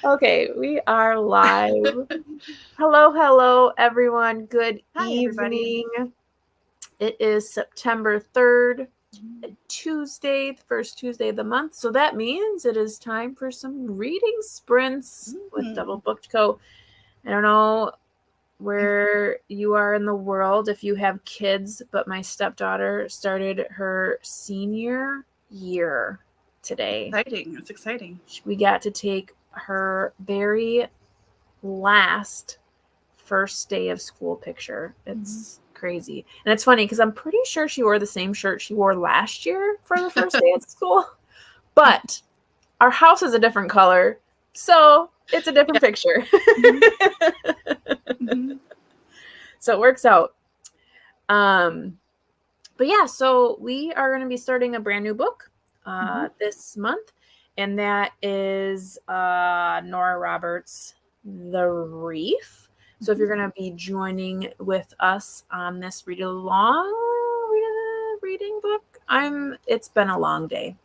Okay, we are live. Hello, everyone. Good Hi, everybody. evening. It is September 3rd, Mm-hmm. Tuesday, the first Tuesday of the month. So that means it is time for some reading sprints with DoubleBookedCo. I don't know where you are in the world if you have kids, but my stepdaughter started her senior year today. Exciting. It's exciting. We got to take her very last first day of school picture. It's crazy. And it's funny because I'm pretty sure she wore the same shirt she wore last year for the first day of school. But our house is a different color, so it's a different picture. So it works out. But yeah, so we are going to be starting a brand new book this month, and that is Nora Roberts' The Reef. So if you're going to be joining with us on this reading book, it's been a long day.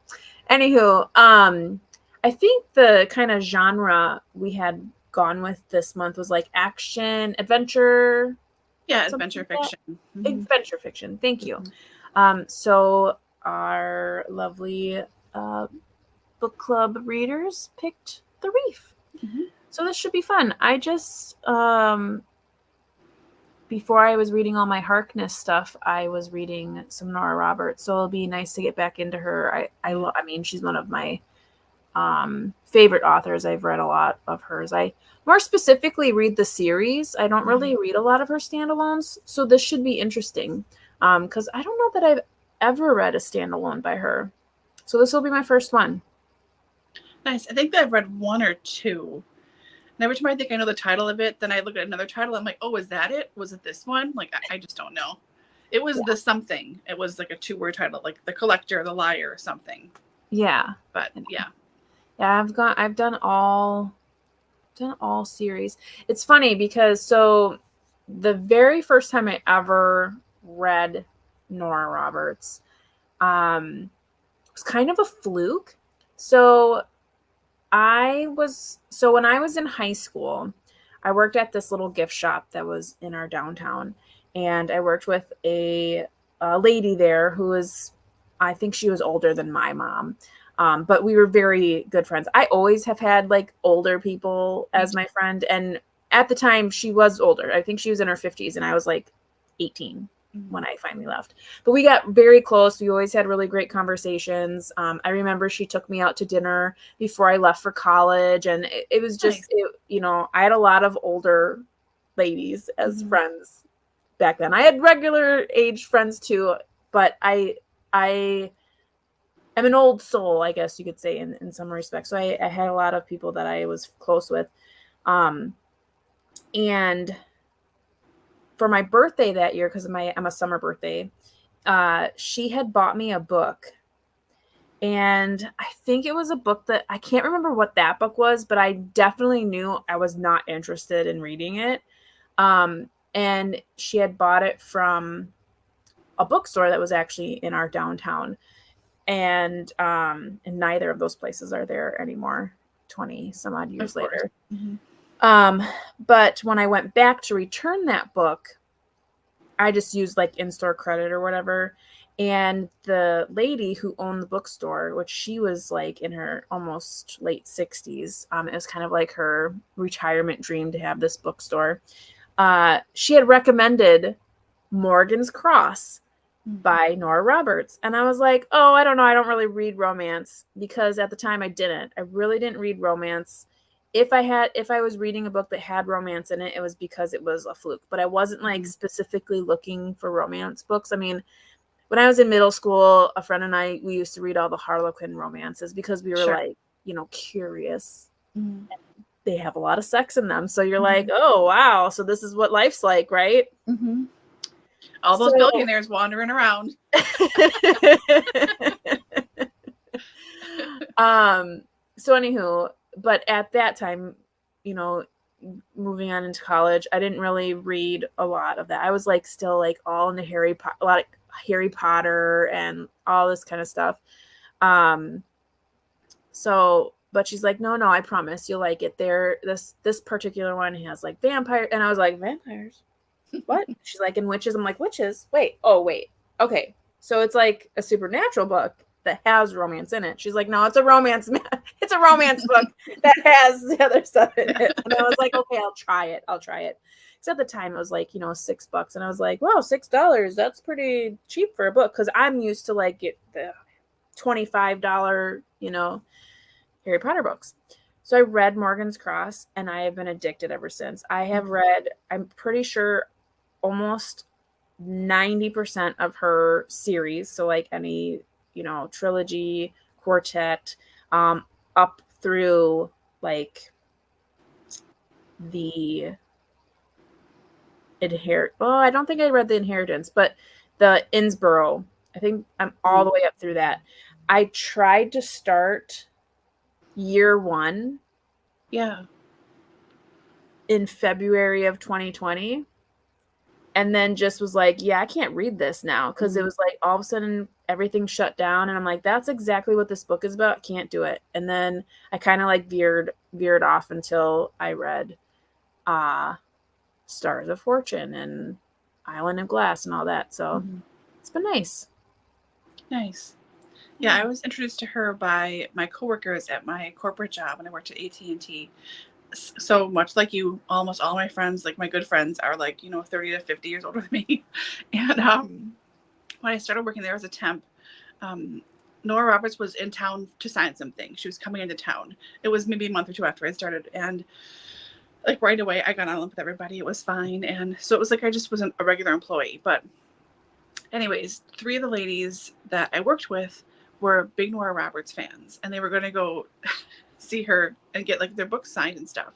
Anywho, I think the kind of genre we had gone with this month was like action, adventure. Yeah, adventure fiction. Adventure fiction. Thank you. So our lovely book club readers picked The Reef. So this should be fun. I just before I was reading all my Harkness stuff, I was reading some Nora Roberts. So it'll be nice to get back into her. I mean, she's one of my favorite authors. I've read a lot of hers. I more specifically read the series. I don't really read a lot of her standalones, so this should be interesting because I don't know that I've ever read a standalone by her. So this will be my first one. Nice. I think that I've read one or two. And every time I think I know the title of it, then I look at another title. I'm like, oh, is that it? Was it this one? Like, I just don't know. It was the something. It was like a 2-word title, like The Collector, The Liar, or something. Yeah. But yeah. Yeah, I've done all series. It's funny because so the very first time I ever read Nora Roberts was kind of a fluke. So when I was in high school, I worked at this little gift shop that was in our downtown, and I worked with a lady there who was, I think she was older than my mom. But we were very good friends. I always have had like older people as my friend. And at the time she was older. I think she was in her 50s and I was like 18 when I finally left. But we got very close. We always had really great conversations. I remember she took me out to dinner before I left for college. And it was just, nice. I had a lot of older ladies as friends back then. I had regular age friends too, but I I'm an old soul, I guess you could say, in some respects. So I had a lot of people that I was close with. And for my birthday that year, because I'm a summer birthday, she had bought me a book. And I think it was a book that I can't remember what that book was, but I definitely knew I was not interested in reading it. And she had bought it from a bookstore that was actually in our downtown. And neither of those places are there anymore 20 some odd years later. But when I went back to return that book, I just used like in-store credit or whatever. And the lady who owned the bookstore, which she was like in her almost late 60s, it was kind of like her retirement dream to have this bookstore. She had recommended Morgan's Cross by Nora Roberts. And I was like, oh, I don't know. I don't really read romance, because at the time I didn't. I really didn't read romance. If I was reading a book that had romance in it, it was because it was a fluke. But I wasn't like specifically looking for romance books. I mean, when I was in middle school, a friend and I, we used to read all the Harlequin romances because we were like, curious. And they have a lot of sex in them. So you're like, oh, wow. So this is what life's like, right? All those billionaires wandering around. So anywho, but at that time, moving on into college, I didn't really read a lot of that. I was like still like all into a lot of Harry Potter and all this kind of stuff. So but she's like, no, I promise you'll like it. This particular one has like vampire, and I was like, vampires? What? She's like, and witches. I'm like, witches? Wait. Okay. So it's like a supernatural book that has romance in it. She's like, no, it's a romance it's a romance book that has the other stuff in it. And I was like, okay, I'll try it. Because at the time it was like, $6. And I was like, wow, $6. That's pretty cheap for a book. Because I'm used to like get the $25, Harry Potter books. So I read Morgan's Cross, and I have been addicted ever since. I have read, I'm pretty sure, almost 90% of her series. So like any, trilogy, quartet, up through like the I don't think I read the Inheritance, but the Innsborough. I think I'm all the way up through that. I tried to start year 1. Yeah. In February of 2020. And then just was like, yeah, I can't read this now. Because it was like all of a sudden everything shut down. And I'm like, that's exactly what this book is about. Can't do it. And then I kind of like veered off until I read Stars of Fortune and Island of Glass and all that. So it's been nice. Nice. Yeah, I was introduced to her by my coworkers at my corporate job when I worked at AT&T. So much like you, almost all my friends, like my good friends, are like 30 to 50 years older than me. And when I started working there as a temp, Nora Roberts was in town to sign something. She was coming into town. It was maybe a month or two after I started, and like right away I got on with everybody. It was fine, and so it was like I just wasn't a regular employee. But anyways, 3 of the ladies that I worked with were big Nora Roberts fans, and they were going to go see her and get like their books signed and stuff,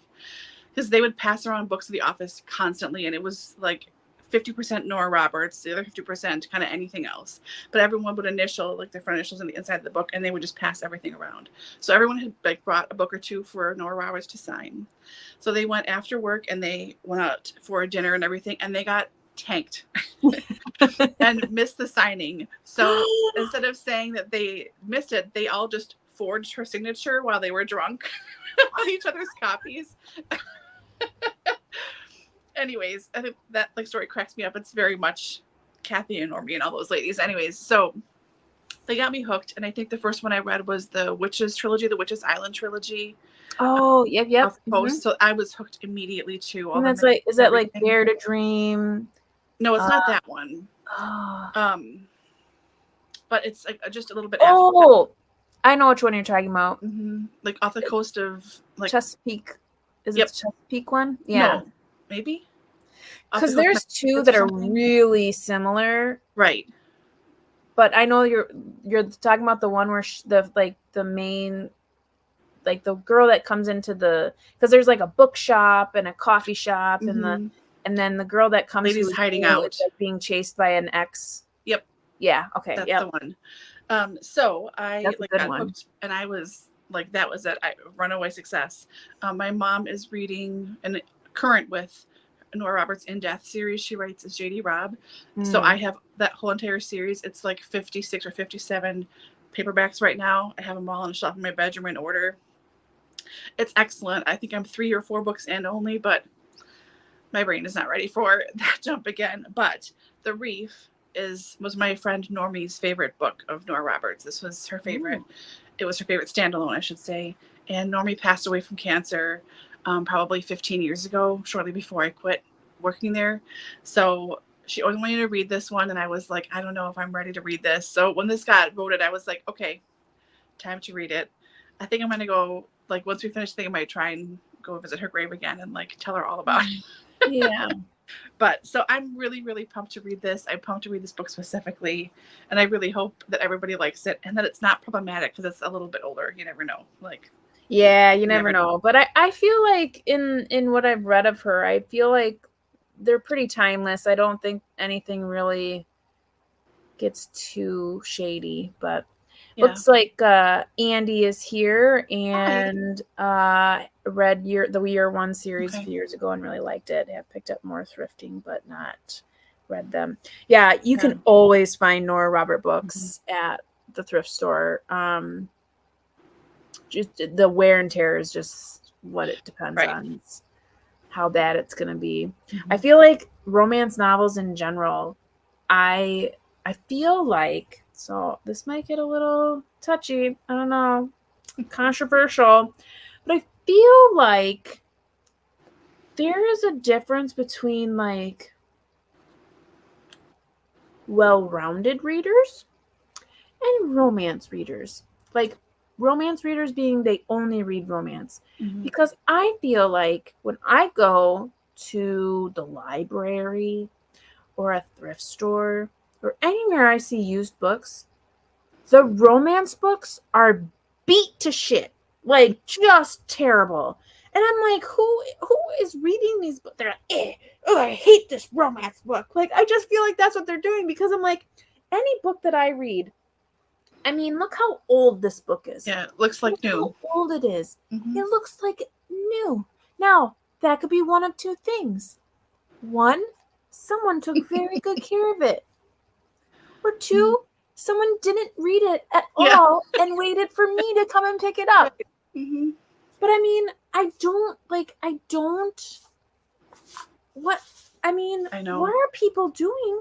because they would pass around books to the office constantly, and it was like 50% Nora Roberts, the other 50% kind of anything else, but everyone would initial like their front initials on the inside of the book, and they would just pass everything around. So everyone had like brought a book or two for Nora Roberts to sign. So they went after work and they went out for dinner and everything, and they got tanked and missed the signing. So instead of saying that they missed it, they all just forged her signature while they were drunk on each other's copies. Anyways, I think that like story cracks me up. It's very much Kathy and Normie and all those ladies. Anyways, so they got me hooked, and I think the first one I read was the Witches trilogy, the Witches Island trilogy. Oh, yep. So I was hooked immediately to all. And that's like, is that like Dare to Dream? No, it's not that one. But it's like just a little bit. Oh, I know which one you're talking about. Like off the coast of like Chesapeake. Is it the Chesapeake one? Yeah, no, maybe. Because there's 2 that are really similar, right? But I know you're talking about the one where the main, like the girl that comes into because there's like a bookshop and a coffee shop and then the girl that comes who's hiding out, like being chased by an ex. Yep. Yeah. Okay. That's the one. So I got hooked, and I was like, that was it. Runaway success. My mom is reading and current with Nora Roberts' In Death series. She writes as JD Robb. So I have that whole entire series. It's like 56 or 57 paperbacks right now. I have them all on a shelf in my bedroom in order. It's excellent. I think I'm 3 or 4 books in only, but my brain is not ready for that jump again. But The Reef was my friend Normie's favorite book of Nora Roberts. This was her favorite. It was her favorite standalone, I should say. And Normie passed away from cancer probably 15 years ago, shortly before I quit working there. So she always wanted to read this one, and I was like, I don't know if I'm ready to read this. So when this got voted, I was like, okay, time to read it. I think I'm going to go, like, once we finish the thing, I might try and go visit her grave again and like tell her all about it. Yeah. But so I'm really, really pumped to read this. I'm pumped to read this book specifically. And I really hope that everybody likes it and that it's not problematic, because it's a little bit older. You never know. Like, yeah, you never know. But I feel like in what I've read of her, I feel like they're pretty timeless. I don't think anything really gets too shady, but looks like Andy is here and read the year 1 series a few years ago and really liked it. Have picked up more thrifting, but not read them. Yeah, you can always find Nora Robert books at the thrift store. just the wear and tear is just what it depends Right. on. It's how bad it's going to be. Mm-hmm. I feel like romance novels in general, I feel like, so this might get a little touchy, I don't know, controversial, but I feel like there is a difference between like well-rounded readers and romance readers. Like romance readers being they only read romance. Mm-hmm. Because I feel like when I go to the library or a thrift store or anywhere I see used books, the romance books are beat to shit. Like just terrible. And I'm like, who is reading these books? They're like, oh, I hate this romance book. Like, I just feel like that's what they're doing because I'm like, any book that I read, I mean, look how old this book is. Yeah, it looks like new. How old it is. Mm-hmm. It looks like new. Now, that could be one of two things. One, someone took very good care of it. Or two, someone didn't read it at all and waited for me to come and pick it up. Mm-hmm. But I mean, what are people doing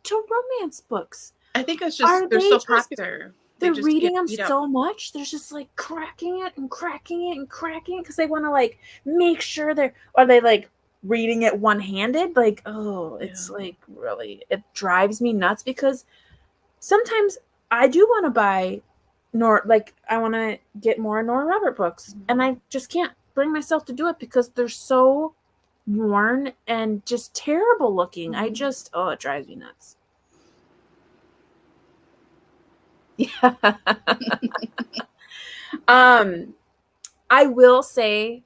to romance books? I think it's just, they're so popular. They're reading them so much. They're just like cracking it and cracking it and cracking it because they want to like make sure are they like reading it one-handed? Like, oh, it's like really, it drives me nuts because sometimes I do want to buy I want to get more Nora Robert books, and I just can't bring myself to do it because they're so worn and just terrible looking. It drives me nuts. Yeah. I will say,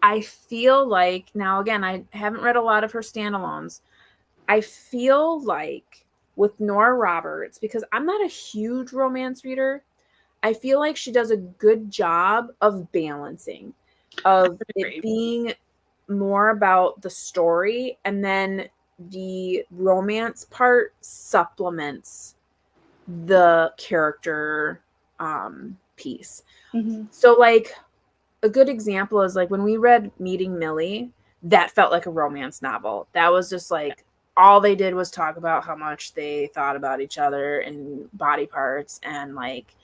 I feel like, now again, I haven't read a lot of her standalones. I feel like with Nora Roberts, because I'm not a huge romance reader, I feel like she does a good job of balancing, of it being more about the story, and then the romance part supplements the character piece. Mm-hmm. So like a good example is like when we read Meeting Millie, that felt like a romance novel. That was just like all they did was talk about how much they thought about each other and body parts, and like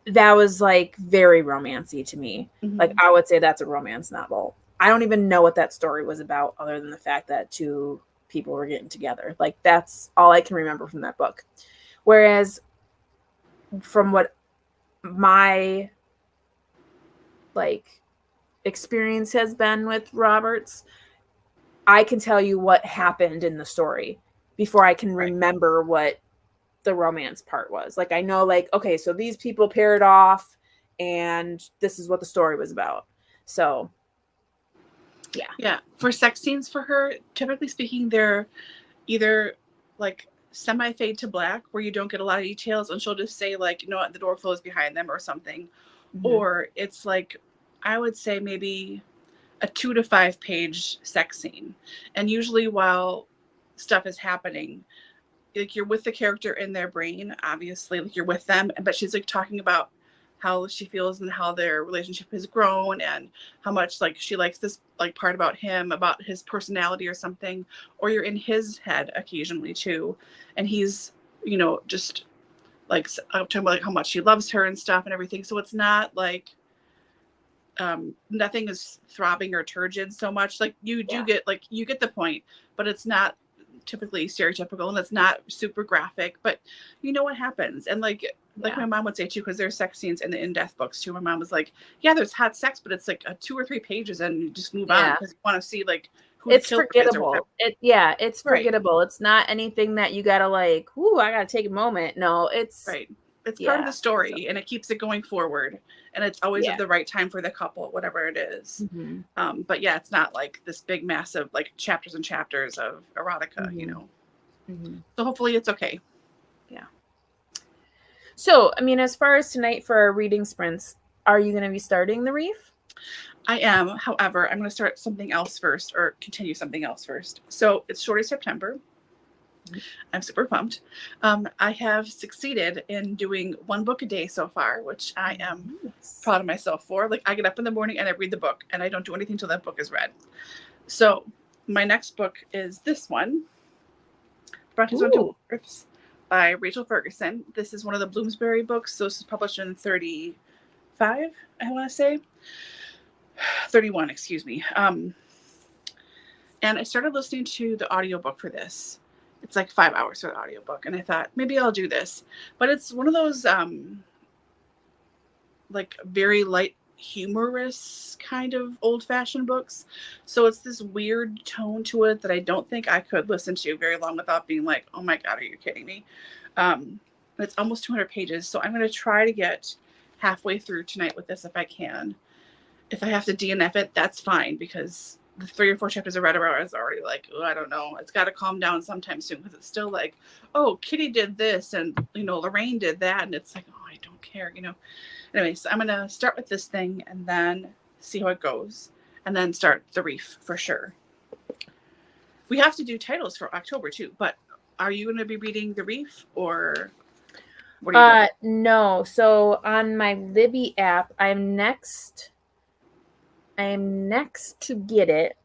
that was like very romancy to me. Mm-hmm. Like I would say that's a romance novel. I don't even know what that story was about other than the fact that two people were getting together. Like that's all I can remember from that book. Whereas from what my like experience has been with Roberts, I can tell you what happened in the story before I can remember what the romance part was. Like I know like, okay, so these people paired off and this is what the story was about. So yeah. For sex scenes for her, typically speaking, they're either like semi fade to black where you don't get a lot of details, and she'll just say like, you know what, the door closed behind them or something. Mm-hmm. Or it's like, I would say maybe a 2 to 5 page sex scene. And usually while stuff is happening, like you're with the character in their brain, obviously, like you're with them, but she's like talking about how she feels and how their relationship has grown and how much like she likes this like part about him, about his personality or something. Or you're in his head occasionally too, and he's, you know, just like talking about like how much she loves her and stuff and everything. So it's not like nothing is throbbing or turgid so much. Like you do get like, you get the point, but it's not typically stereotypical and it's not super graphic, but you know what happens. And like my mom would say too, because there's sex scenes in the in-death books too. My mom was like, yeah, there's hot sex, but it's like 2 or 3 pages and you just move on because you want to see like who it's forgettable. It's forgettable. It's not anything that you gotta like, ooh, I gotta take a moment. No, it's it's part of the story, and it keeps it going forward, and it's always at the right time for the couple, whatever it is. Mm-hmm. But yeah, it's not like this big massive like chapters and chapters of erotica, you know. Mm-hmm. So hopefully it's okay. Yeah. So I mean, as far as tonight for our reading sprints, are you going to be starting The Reef? I am. However, I'm going to start something else first, or continue something else first. So it's Shorty September. I'm super pumped. I have succeeded in doing 1 book a day so far, which I am proud of myself for. Like, I get up in the morning and I read the book, and I don't do anything until that book is read. So my next book is this one, Brontes on Dwarfs by Rachel Ferguson. This is one of the Bloomsbury books. So this is published in 35, I want to say. 31, excuse me. And I started listening to the audiobook for this. It's like 5 hours for the audiobook. And I thought, maybe I'll do this. But it's one of those like very light, humorous kind of old-fashioned books. So it's this weird tone to it that I don't think I could listen to very long without being like, oh my God, are you kidding me? It's almost 200 pages. So I'm going to try to get halfway through tonight with this if I can. If I have to DNF it, that's fine, because the 3 or 4 chapters I read about, I was already like, oh, I don't know. It's got to calm down sometime soon, because it's still like, oh, Kitty did this and, Lorraine did that. And it's like, oh, I don't care, Anyway, so I'm going to start with this thing and then see how it goes, and then start The Reef for sure. We have to do titles for October too, but are you going to be reading The Reef, or what are you doing? No. So on my Libby app, I'm next to get it.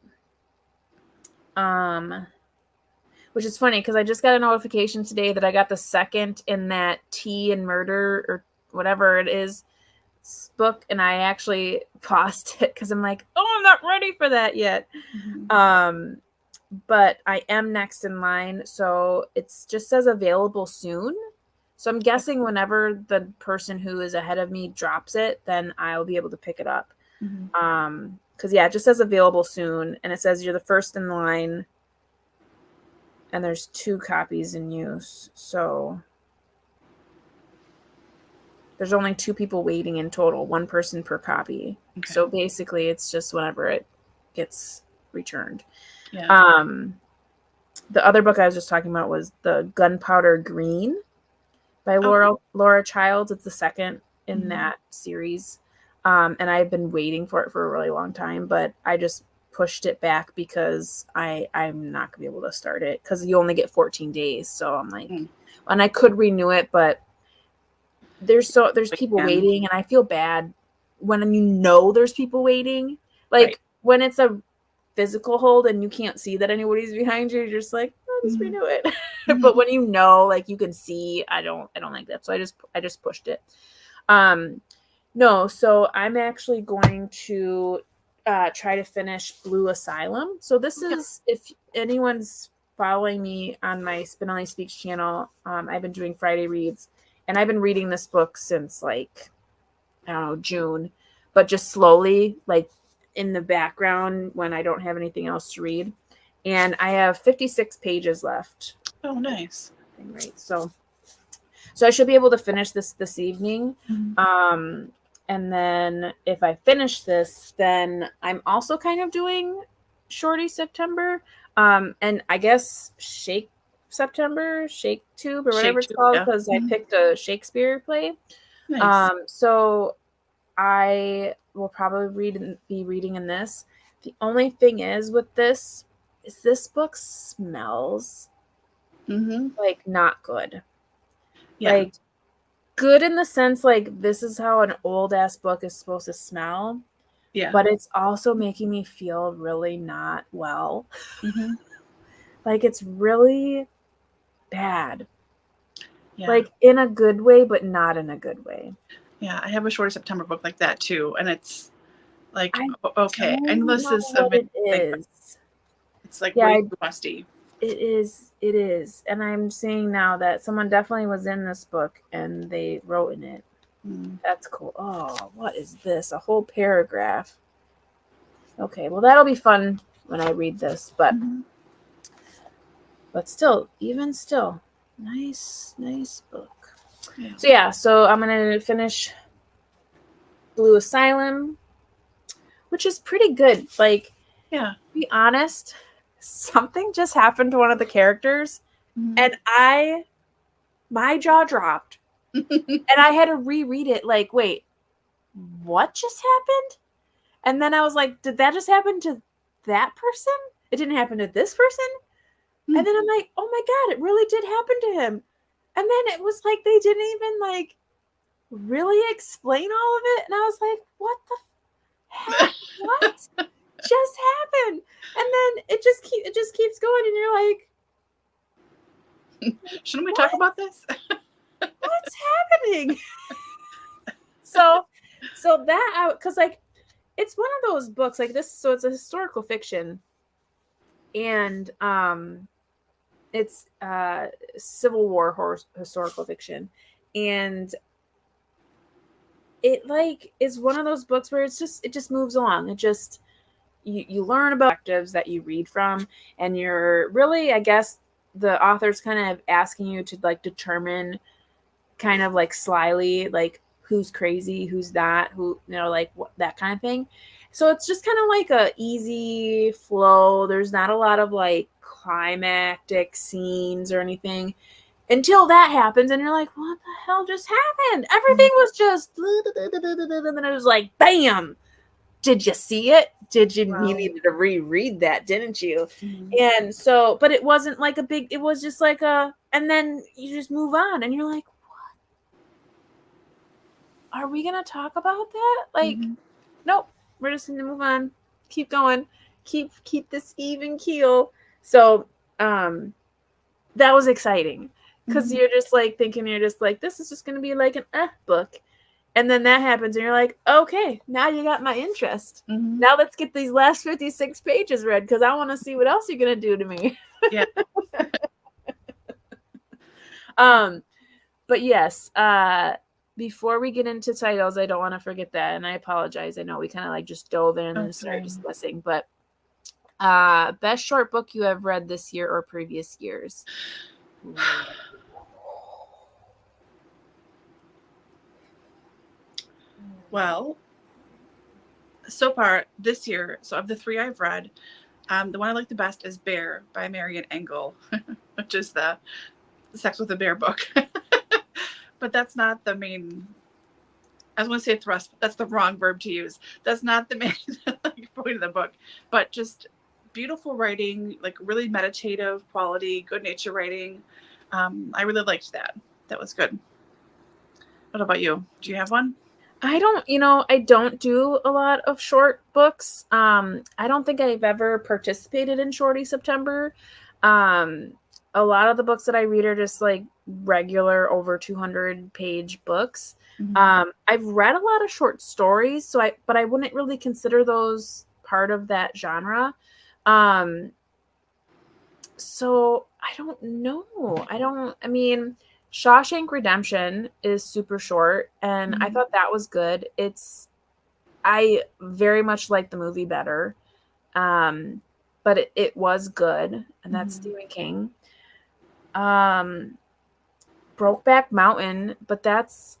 Which is funny because I just got a notification today that I got the second in that Tea and Murder or whatever it is book, and I actually paused it because I'm like, oh, I'm not ready for that yet. Mm-hmm. But I am next in line, so it just says available soon. So I'm guessing whenever the person who is ahead of me drops it, then I'll be able to pick it up. Mm-hmm. Because it just says available soon, and it says you're the first in line, and there's 2 copies in use. So there's only 2 people waiting in total, 1 person per copy. Okay. So basically it's just whenever it gets returned. Yeah. The other book I was just talking about was the Gunpowder Green by Laura Childs. It's the second in that series. And I've been waiting for it for a really long time, but I just pushed it back because I'm not gonna be able to start it because you only get 14 days. So I'm like, and I could renew it, but there's people waiting, and I feel bad when there's people waiting. Like when it's a physical hold and you can't see that anybody's behind you, you're just like, oh, just renew it. But when like you can see, I don't like that. So I just pushed it. No, so I'm actually going to try to finish Blue Asylum. So this is, if anyone's following me on my Spenelli Speaks channel, I've been doing Friday reads, and I've been reading this book since like, I don't know, June, but just slowly, like in the background when I don't have anything else to read. And I have 56 pages left. Oh, nice. Right. So I should be able to finish this evening. Mm-hmm. And then if I finish this, then I'm also kind of doing Shorty September. And I guess Shake September, Shake Tube, or whatever it's called, because I picked a Shakespeare play. Nice. So I will probably be reading in this. The only thing is with this is this book smells like not good. Yeah. Like good in the sense like this is how an old ass book is supposed to smell. Yeah. But it's also making me feel really not well. Mm-hmm. Like it's really bad. Yeah. Like in a good way, but not in a good way. Yeah, I have a Shorty September book like that too, and it's like okay, and this is a bit it's like way too musty. It is, and I'm seeing now that someone definitely was in this book and they wrote in it. That's cool. Oh, what is this? A whole paragraph. Okay, well that'll be fun when I read this, but still, even still, nice book. Yeah. So I'm gonna finish Blue Asylum, which is pretty good. Like, to be honest, something just happened to one of the characters, and my jaw dropped, and I had to reread it. Like, wait, what just happened? And then I was like, did that just happen to that person? It didn't happen to this person? And then I'm like, oh my God, it really did happen to him. And then it was like they didn't even like really explain all of it. And I was like, what the heck? What just happened? And then it just keeps going, and you're like, shouldn't we talk about this? What's happening? So that, because like it's one of those books like this. So it's a historical fiction, and it's Civil War historical fiction, and it like is one of those books where it just moves along. It just you learn about perspectives that you read from, and you're really, I guess, the author's kind of asking you to like determine kind of like slyly like who's crazy, who's that, who, you know, like what, that kind of thing. So it's just kind of like a easy flow. There's not a lot of like climactic scenes or anything until that happens, and you're like, what the hell just happened? Everything was just, and then it was like, bam. Did you see it? Did you? Wow. You needed to reread that, didn't you? Mm-hmm. And so, but it wasn't like a big, it was just like a, and then you just move on, and you're like, what? Are we going to talk about that? Like, nope, we're just going to move on. Keep going. Keep this even keel. So, that was exciting because you're just like thinking, you're just like, this is just going to be like an book. And then that happens, and you're like, okay, now you got my interest. Mm-hmm. Now let's get these last 56 pages read, because I want to see what else you're going to do to me. Yeah. But yes, before we get into titles, I don't want to forget that, and I apologize. I know we kind of like just dove in and started discussing, but best short book you have read this year or previous years? Well, so far this year, so of the three I've read, the one I like the best is Bear by Marian Engel, which is the Sex with a Bear book. But that's not the main, I was going to say thrust, but that's the wrong verb to use. That's not the main point of the book, but just beautiful writing, like really meditative quality, good nature writing. I really liked that. That was good. What about you? Do you have one? I don't do a lot of short books. I don't think I've ever participated in Shorty September. A lot of the books that I read are just like regular over 200 page books. Mm-hmm. I've read a lot of short stories, but I wouldn't really consider those part of that genre. So I don't know. I mean, Shawshank Redemption is super short, and I thought that was good. I very much like the movie better, but it was good, and that's Stephen King. Brokeback Mountain, but that's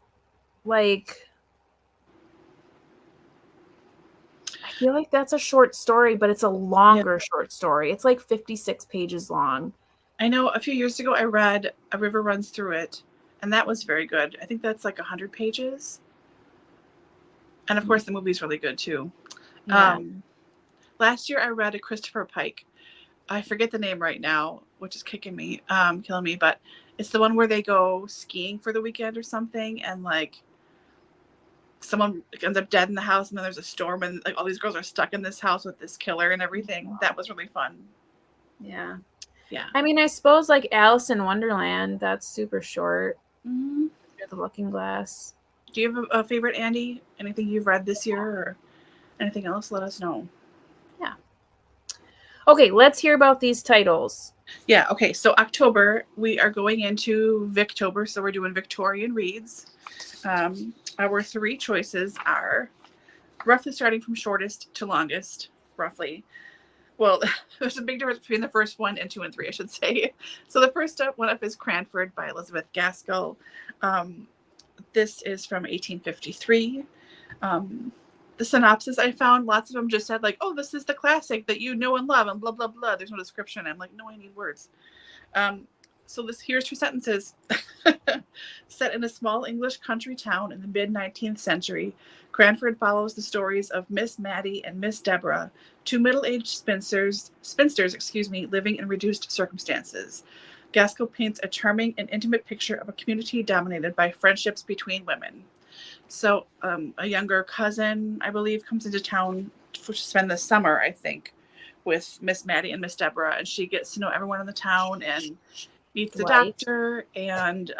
like, I feel like that's a short story, but it's a longer short story. It's like 56 pages long. I know a few years ago I read A River Runs Through It, and that was very good. I think that's like 100 pages. And of course the movie's really good too. Yeah. Last year I read a Christopher Pike. I forget the name right now, which is killing me, but it's the one where they go skiing for the weekend or something, and like someone ends up dead in the house, and then there's a storm, and like all these girls are stuck in this house with this killer and everything. That was really fun. Yeah. Yeah. I mean, I suppose like Alice in Wonderland, that's super short. Mm-hmm. The Looking Glass. Do you have a favorite, Andy? Anything you've read this year or anything else? Let us know. Yeah. Okay, let's hear about these titles. Yeah, okay. So October, we are going into Victober, so we're doing Victorian reads. Our three choices are roughly starting from shortest to longest, roughly. Well, there's a big difference between the first one and 2 and 3, I should say. So the first one up is Cranford by Elizabeth Gaskell. This is from 1853. The synopsis I found, lots of them just said like, oh, this is the classic that you know and love and blah, blah, blah. There's no description. I'm like, no, I need words. So here's 2 sentences. Set in a small English country town in the mid-19th century, Cranford follows the stories of Miss Maddie and Miss Deborah, 2 middle-aged spinsters, living in reduced circumstances. Gaskell paints a charming and intimate picture of a community dominated by friendships between women. So a younger cousin, I believe, comes into town to spend the summer, I think, with Miss Maddie and Miss Deborah, and she gets to know everyone in the town and meets the doctor, and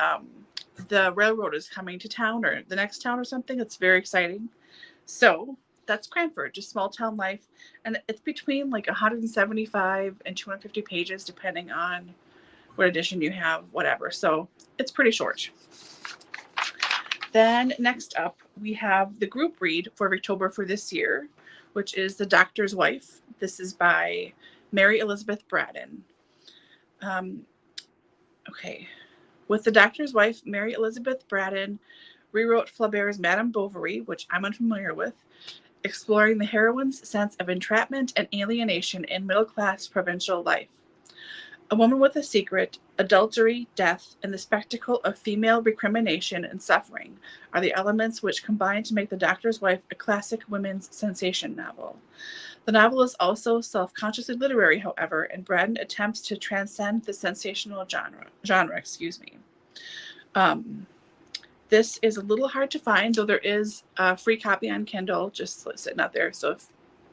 the railroad is coming to town, or the next town or something. It's very exciting. So that's Cranford, just small town life, and it's between like 175 and 250 pages, depending on what edition you have, whatever. So it's pretty short. Then next up, we have the group read for October for this year, which is The Doctor's Wife. This is by Mary Elizabeth Braddon. Okay. With The Doctor's Wife, Mary Elizabeth Braddon rewrote Flaubert's Madame Bovary, which I'm unfamiliar with, exploring the heroine's sense of entrapment and alienation in middle-class provincial life. A woman with a secret, adultery, death, and the spectacle of female recrimination and suffering are the elements which combine to make The Doctor's Wife a classic women's sensation novel. The novel is also self-consciously literary, however, and Braddon attempts to transcend the sensational genre. This is a little hard to find, though there is a free copy on Kindle just sitting out there, so if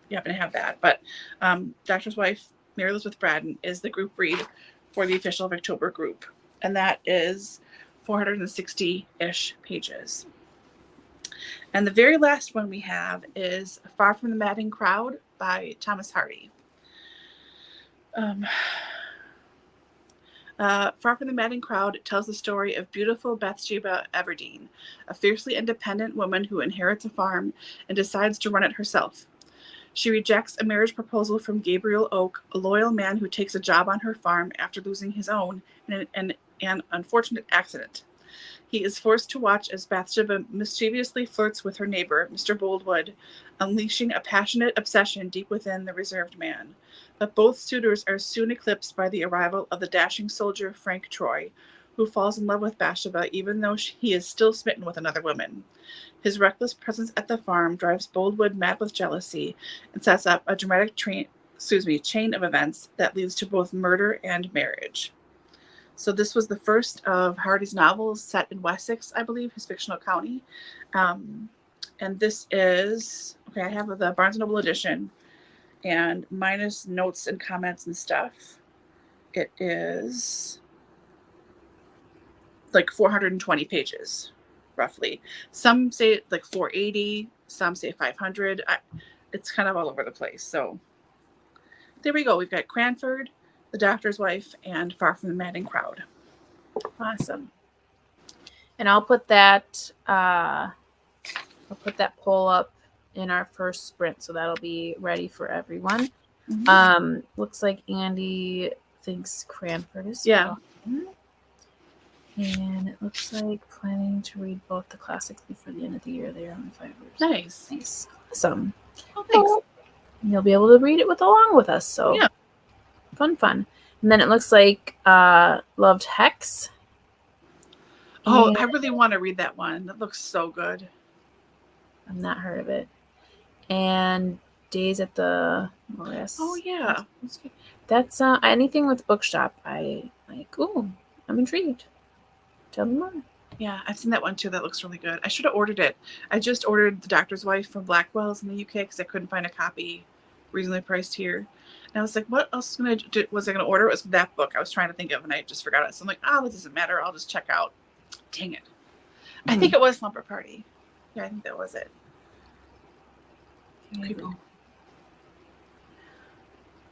you happen to have that. But Doctor's Wife, Mary Elizabeth Braddon, is the group read for the official October group, and that is 460-ish pages. And the very last one we have is Far from the Madding Crowd by Thomas Hardy. Far from the Madding Crowd tells the story of beautiful Bathsheba Everdeen, a fiercely independent woman who inherits a farm and decides to run it herself. She rejects a marriage proposal from Gabriel Oak, a loyal man who takes a job on her farm after losing his own in an unfortunate accident. He is forced to watch as Bathsheba mischievously flirts with her neighbor, Mr. Boldwood, unleashing a passionate obsession deep within the reserved man. But both suitors are soon eclipsed by the arrival of the dashing soldier Frank Troy, who falls in love with Bathsheba even though he is still smitten with another woman. His reckless presence at the farm drives Boldwood mad with jealousy and sets up a dramatic chain of events that leads to both murder and marriage. So this was the first of Hardy's novels set in Wessex, I believe, his fictional county. And this is, okay, I have the Barnes & Noble edition, and minus notes and comments and stuff, it is like 420 pages, roughly. Some say like 480, some say 500. It's kind of all over the place. So there we go. We've got Cranford, The Doctor's Wife, and Far from the Madding Crowd. Awesome. And I'll put that poll up in our first sprint, so that'll be ready for everyone. Mm-hmm. Looks like Andy thinks Cranford is fun. And it looks like planning to read both the classics before the end of the year. They are on Fibers. Nice. Awesome. Oh, thanks. And you'll be able to read it along with us. So yeah. Fun. And then it looks like Loved Hex. Oh, I really want to read that one. That looks so good. I've not heard of it. And Days at the Morris. Oh, yeah. That's anything with bookshop. I like. Ooh, I'm intrigued. Tell me more. Yeah, I've seen that one too. That looks really good. I should have ordered it. I just ordered The Doctor's Wife from Blackwell's in the UK because I couldn't find a copy reasonably priced here. And I was like, what else was I going to order? It was that book I was trying to think of, and I just forgot it. So I'm like, this doesn't matter. I'll just check out. Dang it. I think it was Slumber Party. Yeah, I think that was it.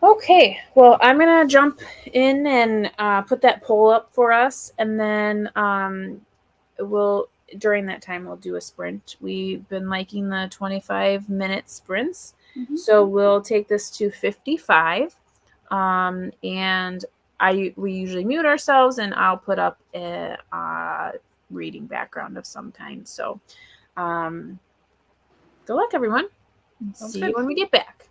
Okay, well, I'm going to jump in and put that poll up for us, and then during that time, we'll do a sprint. We've been liking the 25-minute sprints, so we'll take this to 55, and we usually mute ourselves, and I'll put up a reading background of some kind. So good luck, everyone. See you when we get back.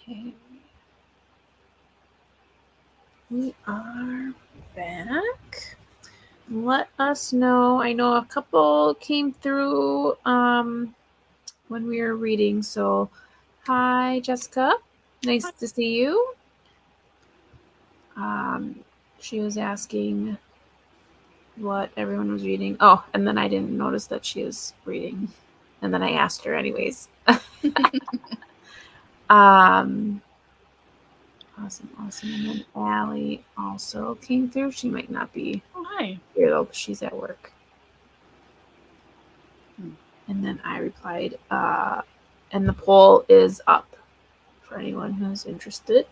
Okay. We are back. Let us know. I know a couple came through when we were reading. So, hi, Jessica. Nice to see you. She was asking what everyone was reading. Oh, and then I didn't notice that she was reading. And then I asked her anyways. Awesome. And then Allie also came through. She might not be here though, because she's at work. And then I replied, and the poll is up for anyone who's interested.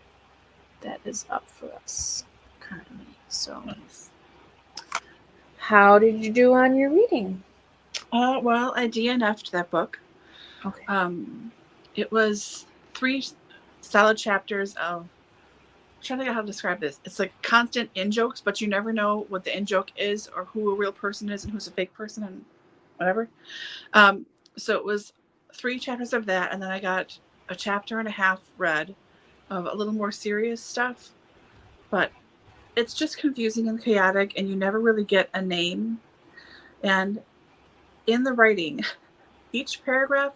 That is up for us currently. So, how did you do on your reading? Well, I DNF'd that book. Okay. It was 3 solid chapters of, I'm trying to think of how to describe this. It's like constant in-jokes, but you never know what the in-joke is or who a real person is and who's a fake person and whatever. So it was 3 chapters of that, and then I got a chapter and a half read of a little more serious stuff. But it's just confusing and chaotic, and you never really get a name. And in the writing, each paragraph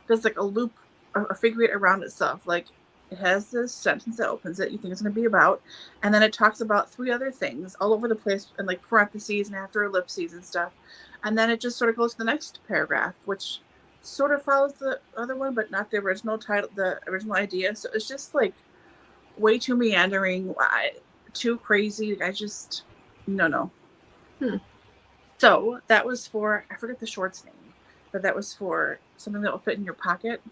does like a loop or figure it around itself. Like it has this sentence that opens it, you think it's going to be about, and then it talks about 3 other things all over the place and like parentheses and after ellipses and stuff. And then it just sort of goes to the next paragraph, which sort of follows the other one, but not the original title, the original idea. So it's just like way too meandering, too crazy. I just, no. So that was for, I forget the short's name, but that was for something that will fit in your pocket.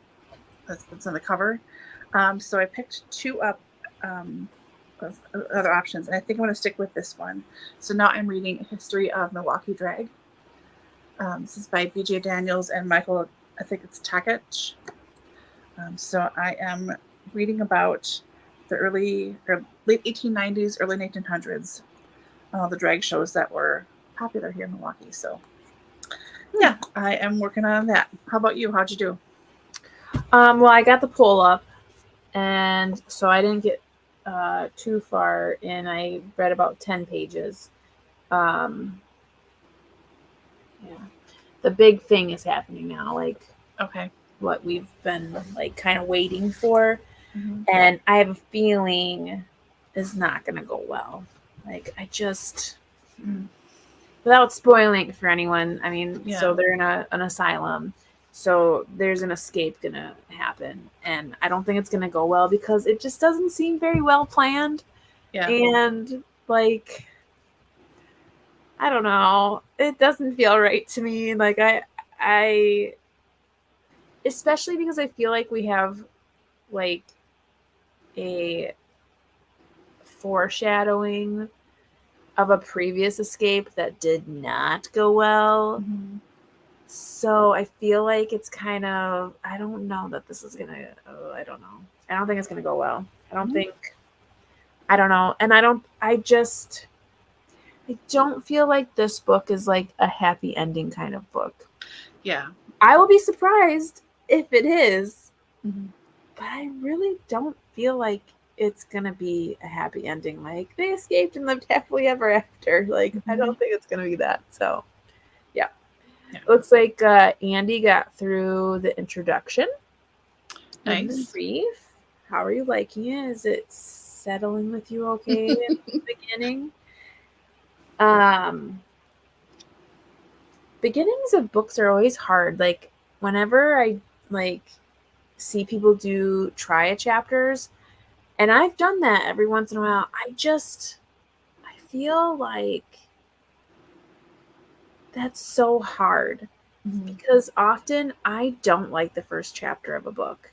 That's on the cover. So I picked 2 up of other options, and I think I'm going to stick with this one. So now I'm reading History of Milwaukee Drag. This is by B.J. Daniels and Michael, I think it's Takach. So I am reading about the late 1890s, early 1900s, the drag shows that were popular here in Milwaukee. So yeah, I am working on that. How about you? How'd you do? Well, I got the poll up, and so I didn't get too far in. I read about 10 pages. Yeah. The big thing is happening now, like what we've been like kind of waiting for. And I have a feeling is not going to go well. Like I just, without spoiling it for anyone, I mean, so they're in an asylum. So there's an escape going to happen. And I don't think it's going to go well because it just doesn't seem very well planned. Yeah. And like, I don't know. It doesn't feel right to me. Like I especially because I feel like we have like a foreshadowing of a previous escape that did not go well. So I feel like it's kind of, I don't know that this is gonna, I don't know. I don't think it's gonna go well. I don't think, I don't know. And I don't feel like this book is like a happy ending kind of book. Yeah. I will be surprised if it is, but I really don't feel like it's gonna be a happy ending. Like they escaped and lived happily ever after. Like I don't think it's gonna be that. So, yeah. Looks like Andy got through the introduction. Nice. Brief. How are you liking it? Is it settling with you okay at the beginning? Beginnings of books are always hard. Like whenever I see people do try chapters, and I've done that every once in a while, I feel like that's so hard because often I don't like the first chapter of a book.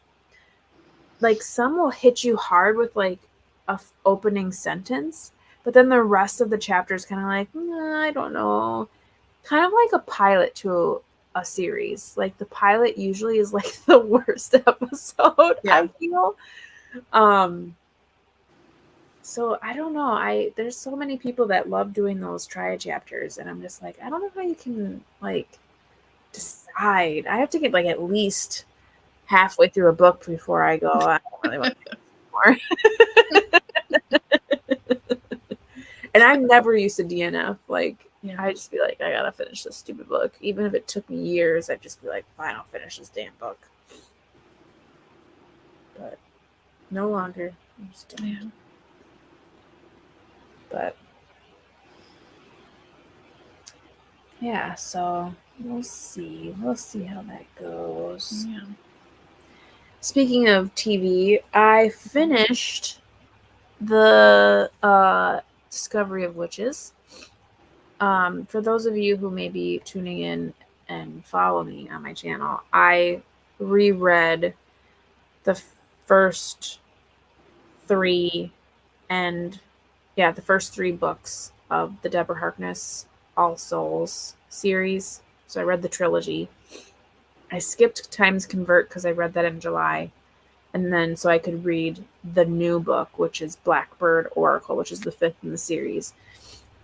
Like some will hit you hard with like a opening sentence, but then the rest of the chapter is kind of like, I don't know. Kind of like a pilot to a series. Like the pilot usually is like the worst episode, I feel. So I don't know. There's so many people that love doing those try chapters, and I'm just like, I don't know how you can like decide. I have to get like at least halfway through a book before I go, I don't really want to do more. And I'm never used to DNF. Like I just be like, I gotta finish this stupid book. Even if it took me years, I'd just be like, fine, I'll finish this damn book. But no longer. I just don't. But yeah, so we'll see. We'll see how that goes. Yeah. Speaking of TV, I finished the Discovery of Witches. For those of you who may be tuning in and follow me on my channel, I reread the first three books of the Deborah Harkness All Souls series. So I read the trilogy. I skipped Times Convert because I read that in July. And then so I could read the new book, which is Blackbird Oracle, which is the 5th in the series.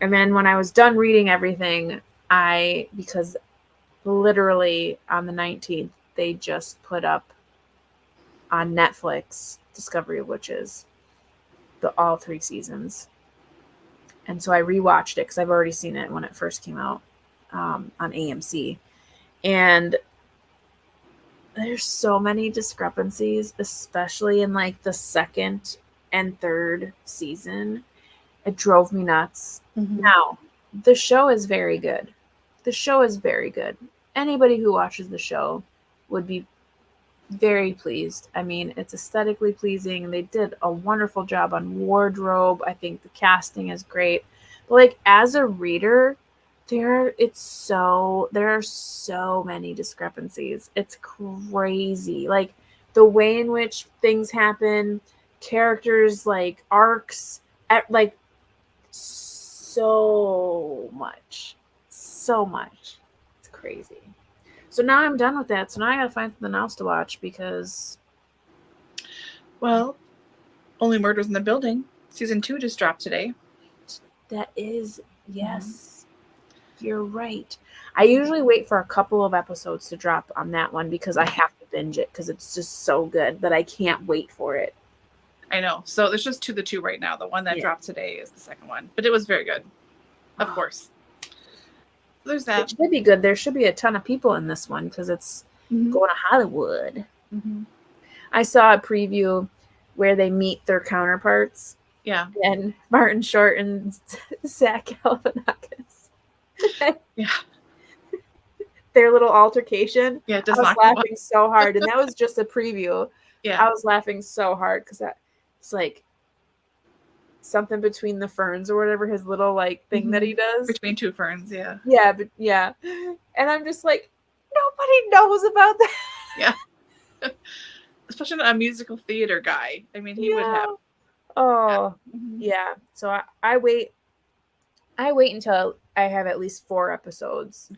And then when I was done reading everything, because literally on the 19th, they just put up on Netflix Discovery of Witches, all 3 seasons. And so I rewatched it because I've already seen it when it first came out on AMC. And there's so many discrepancies, especially in like the 2nd and 3rd season. It drove me nuts. Now, the show is very good. Anybody who watches the show would be very pleased. I mean, it's aesthetically pleasing. They did a wonderful job on wardrobe. I think the casting is great. But like as a reader, there are so many discrepancies. It's crazy. Like the way in which things happen, characters, like arcs, like so much. It's crazy. So now I'm done with that. So now I gotta find something else to watch because, well, Only Murders in the Building season 2 just dropped today. That is, yes, you're right. I usually wait for a couple of episodes to drop on that one because I have to binge it because it's just so good that I can't wait for it. I know. So there's just the two right now. The one that dropped today is the second one, but it was very good. Of course. There's that. It should be good. There should be a ton of people in this one because it's going to Hollywood. I saw a preview where they meet their counterparts. Yeah. And Martin Short and Zach Galifianakis. Yeah. Their little altercation. Yeah, I was laughing so hard. And that was just a preview. Yeah. I was laughing so hard because it's like something between the ferns or whatever, his little like thing that he does. Between two ferns, yeah. Yeah, but yeah. And I'm just like, nobody knows about that. Yeah. Especially a musical theater guy. I mean, he would have. Oh, yeah. So I wait until I have at least 4 episodes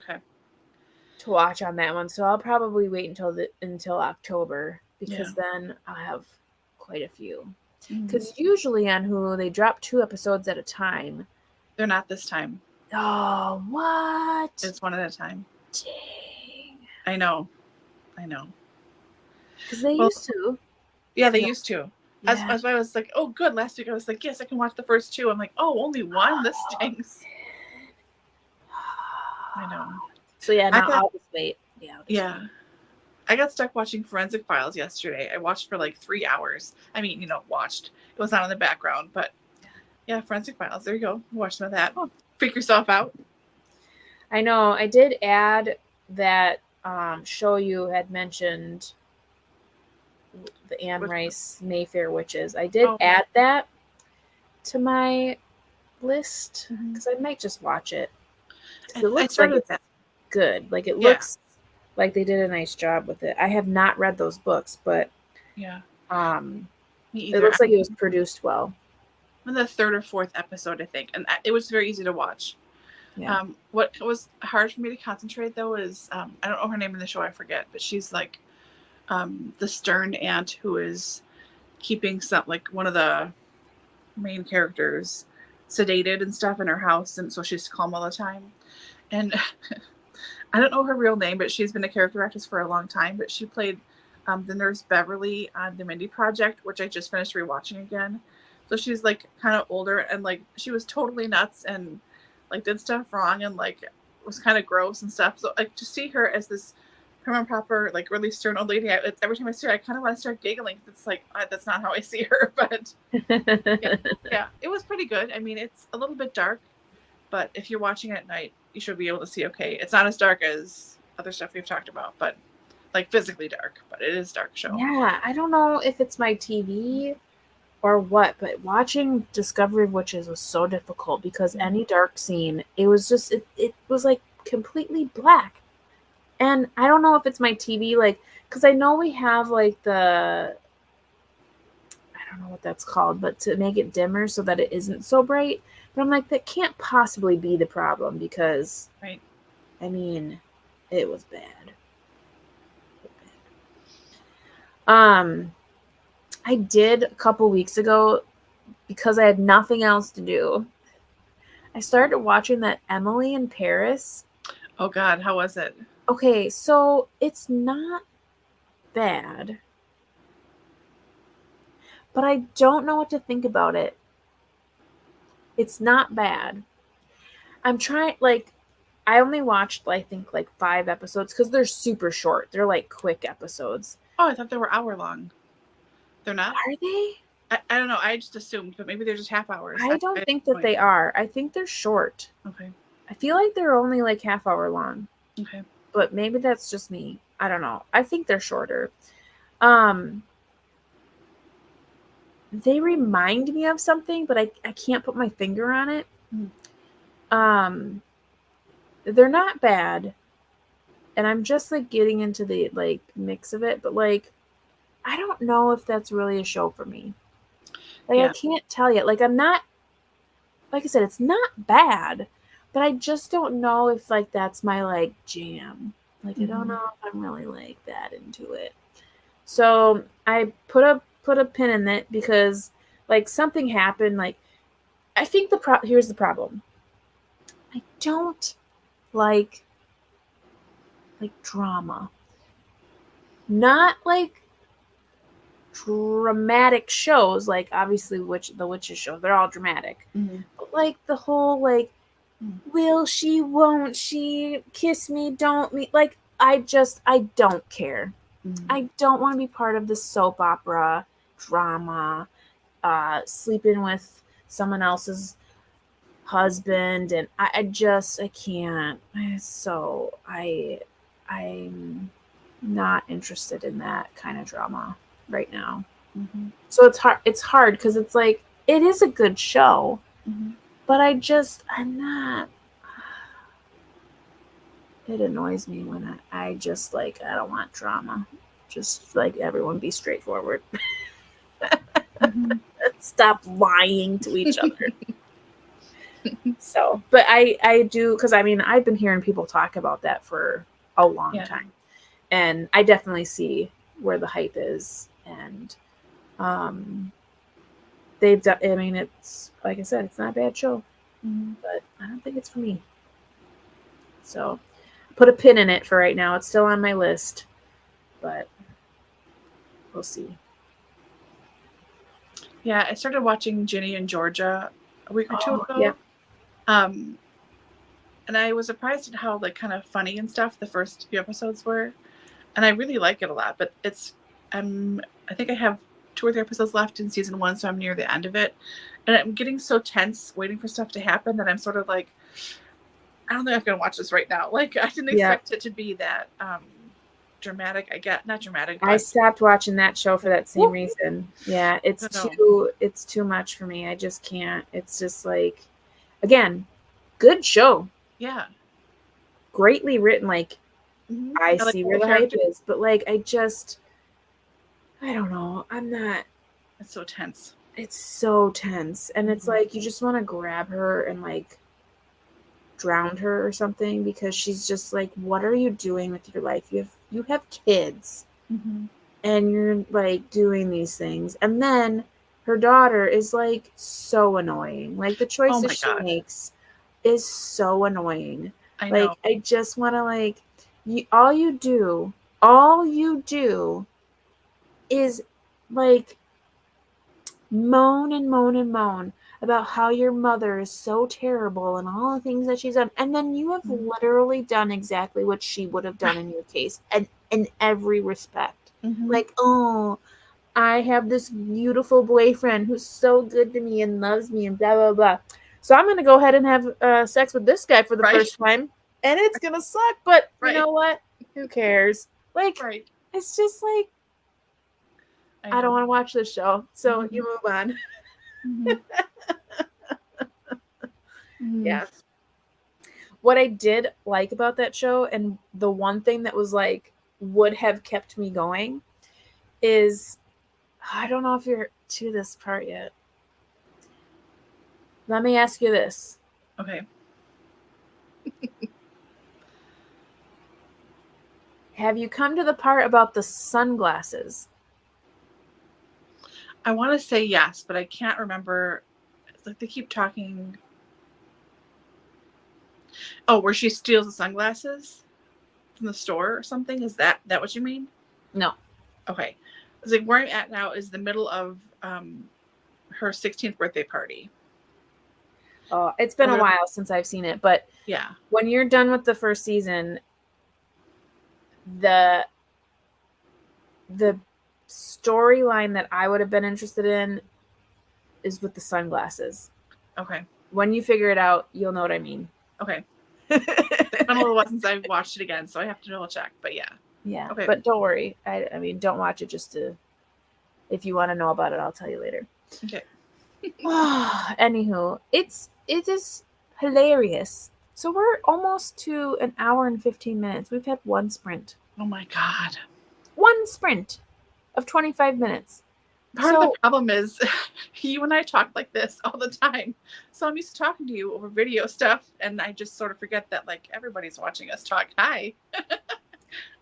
to watch on that one. So I'll probably wait until October because then I'll have quite a few. Because usually on Hulu, they drop 2 episodes at a time. They're not this time. Oh, what? It's one at a time. Dang. I know. Because they used to. Yeah, they used to. Yeah. That's why I was like, oh, good. Last week I was like, yes, I can watch the first 2. I'm like, oh, only one? This stinks. I know. So yeah, I now got I'll just wait. Yeah. yeah. I got stuck watching Forensic Files yesterday. I watched for like 3 hours. I mean, watched. It was on in the background, but yeah, Forensic Files. There you go. Watch some of that. Oh. Freak yourself out. I know. I did add that show you had mentioned, the Anne Rice Mayfair Witches. I did add that to my list because I might just watch it. It looks like it's good. Like it looks like they did a nice job with it. I have not read those books, but yeah, me either. It looks like it was produced well. I'm in the 3rd or 4th episode, I think, and it was very easy to watch. Yeah. What was hard for me to concentrate though is I don't know her name in the show. I forget, but she's like the stern aunt who is keeping one of the main characters sedated and stuff in her house, and so she's calm all the time. And I don't know her real name, but she's been a character actress for a long time. But she played the nurse Beverly on the Mindy Project, which I just finished rewatching again. So she's like kind of older, and like she was totally nuts and like did stuff wrong and like was kind of gross and stuff. So like to see her as this prim and proper, like really stern old lady, every time I see her, I kind of want to start giggling. It's like that's not how I see her, but yeah, it was pretty good. I mean, it's a little bit dark, but if you're watching at night, you should be able to see okay. It's not as dark as other stuff we've talked about, but like physically dark, but it is a dark show. Yeah, I don't know if it's my TV or what, but watching Discovery of Witches was so difficult because any dark scene, it was like completely black. And I don't know if it's my TV, like, because I know we have like I don't know what that's called, but to make it dimmer so that it isn't so bright. But I'm like, that can't possibly be the problem because, right? I mean, it was bad. I did a couple weeks ago because I had nothing else to do. I started watching that Emily in Paris. Oh God, how was it? Okay, so it's not bad, but I don't know what to think about it. It's not bad. I'm trying, like, I only watched, I think, like 5 episodes because they're super short. They're like quick episodes. Oh, I thought they were hour long. They're not? Are they? I don't know. I just assumed, but maybe they're just half hours. I don't think that they are. I think they're short. Okay. I feel like they're only like half hour long. Okay. But maybe that's just me. I don't know. I think they're shorter. They remind me of something, but I can't put my finger on it. They're not bad. And I'm just like getting into the like mix of it, but like I don't know if that's really a show for me. Like I can't tell you. Like I'm not, like I said, it's not bad, but I just don't know if like that's my like jam. Like I don't know if I'm really like that into it. So I put a pin in it because like something happened. Like I think here's the problem. I don't like drama. Not like dramatic shows, like obviously the witches show, they're all dramatic. But like the whole like will she, won't she, kiss me, don't me, like I don't care. I don't want to be part of the soap opera drama, sleeping with someone else's husband, and I can't. So I'm not interested in that kind of drama right now. So it's hard because it's like it is a good show, but I'm not. It annoys me when I just like I don't want drama. Just like everyone be straightforward. Stop lying to each other. So, but I do, because I mean I've been hearing people talk about that for a long time, and I definitely see where the hype is, and they've done. I mean, it's like I said, it's not a bad show, but I don't think it's for me. So, put a pin in it for right now. It's still on my list, but we'll see. Yeah, I started watching Ginny and Georgia a week or two ago. Yeah. and I was surprised at how like kind of funny and stuff the first few episodes were, and I really like it a lot. But it's I think I have 2 or 3 episodes left in season 1, so I'm near the end of it, and I'm getting so tense waiting for stuff to happen that I'm sort of like, I don't think I'm gonna watch this right now. Like I didn't expect it to be that dramatic. I get not dramatic, but I stopped watching that show for that same reason. Yeah, it's too much for me. I just can't. It's just like, again, good show. Yeah. Greatly written. Like, I like see where the hype is, but like, I don't know. I'm not. It's so tense. It's so tense, and it's like you just want to grab her and like drown her or something, because she's just like, what are you doing with your life? You have kids, and you're like doing these things, and then her daughter is like so annoying. Like the choices she makes is so annoying. I like know. I just want to like, all you do is like moan and moan and moan about how your mother is so terrible and all the things that she's done, and then you have literally done exactly what she would have done in your case, and in every respect. Like, oh, I have this beautiful boyfriend who's so good to me and loves me and blah blah blah, so I'm gonna go ahead and have sex with this guy for the first time, and it's gonna suck, but you know what, who cares? Like, it's just like, I don't want to watch this show, so you move on. Yeah. What I did like about that show, and the one thing that was like would have kept me going, is, I don't know if you're to this part yet. Let me ask you this. Okay. Have you come to the part about the sunglasses? I want to say yes, but I can't remember. It's like they keep talking. Oh, where she steals the sunglasses from the store or something? Is that what you mean? No. Okay. It's like where I'm at now is the middle of her 16th birthday party. Oh, it's been a while since I've seen it, but yeah, when you're done with the first season, the storyline that I would have been interested in is with the sunglasses. Okay. When you figure it out, you'll know what I mean. Okay. It's been a little while since I've watched it again, so I have to double check. But yeah. Yeah. Okay. But don't worry. I mean, don't watch it just to. If you want to know about it, I'll tell you later. Okay. Anywho, it is hilarious. So we're almost to an hour and 15 minutes. We've had one sprint. Oh my God. One sprint of 25 minutes. Part of the problem is you and I talk like this all the time. So I'm used to talking to you over video stuff, and I just sort of forget that like everybody's watching us talk. Hi.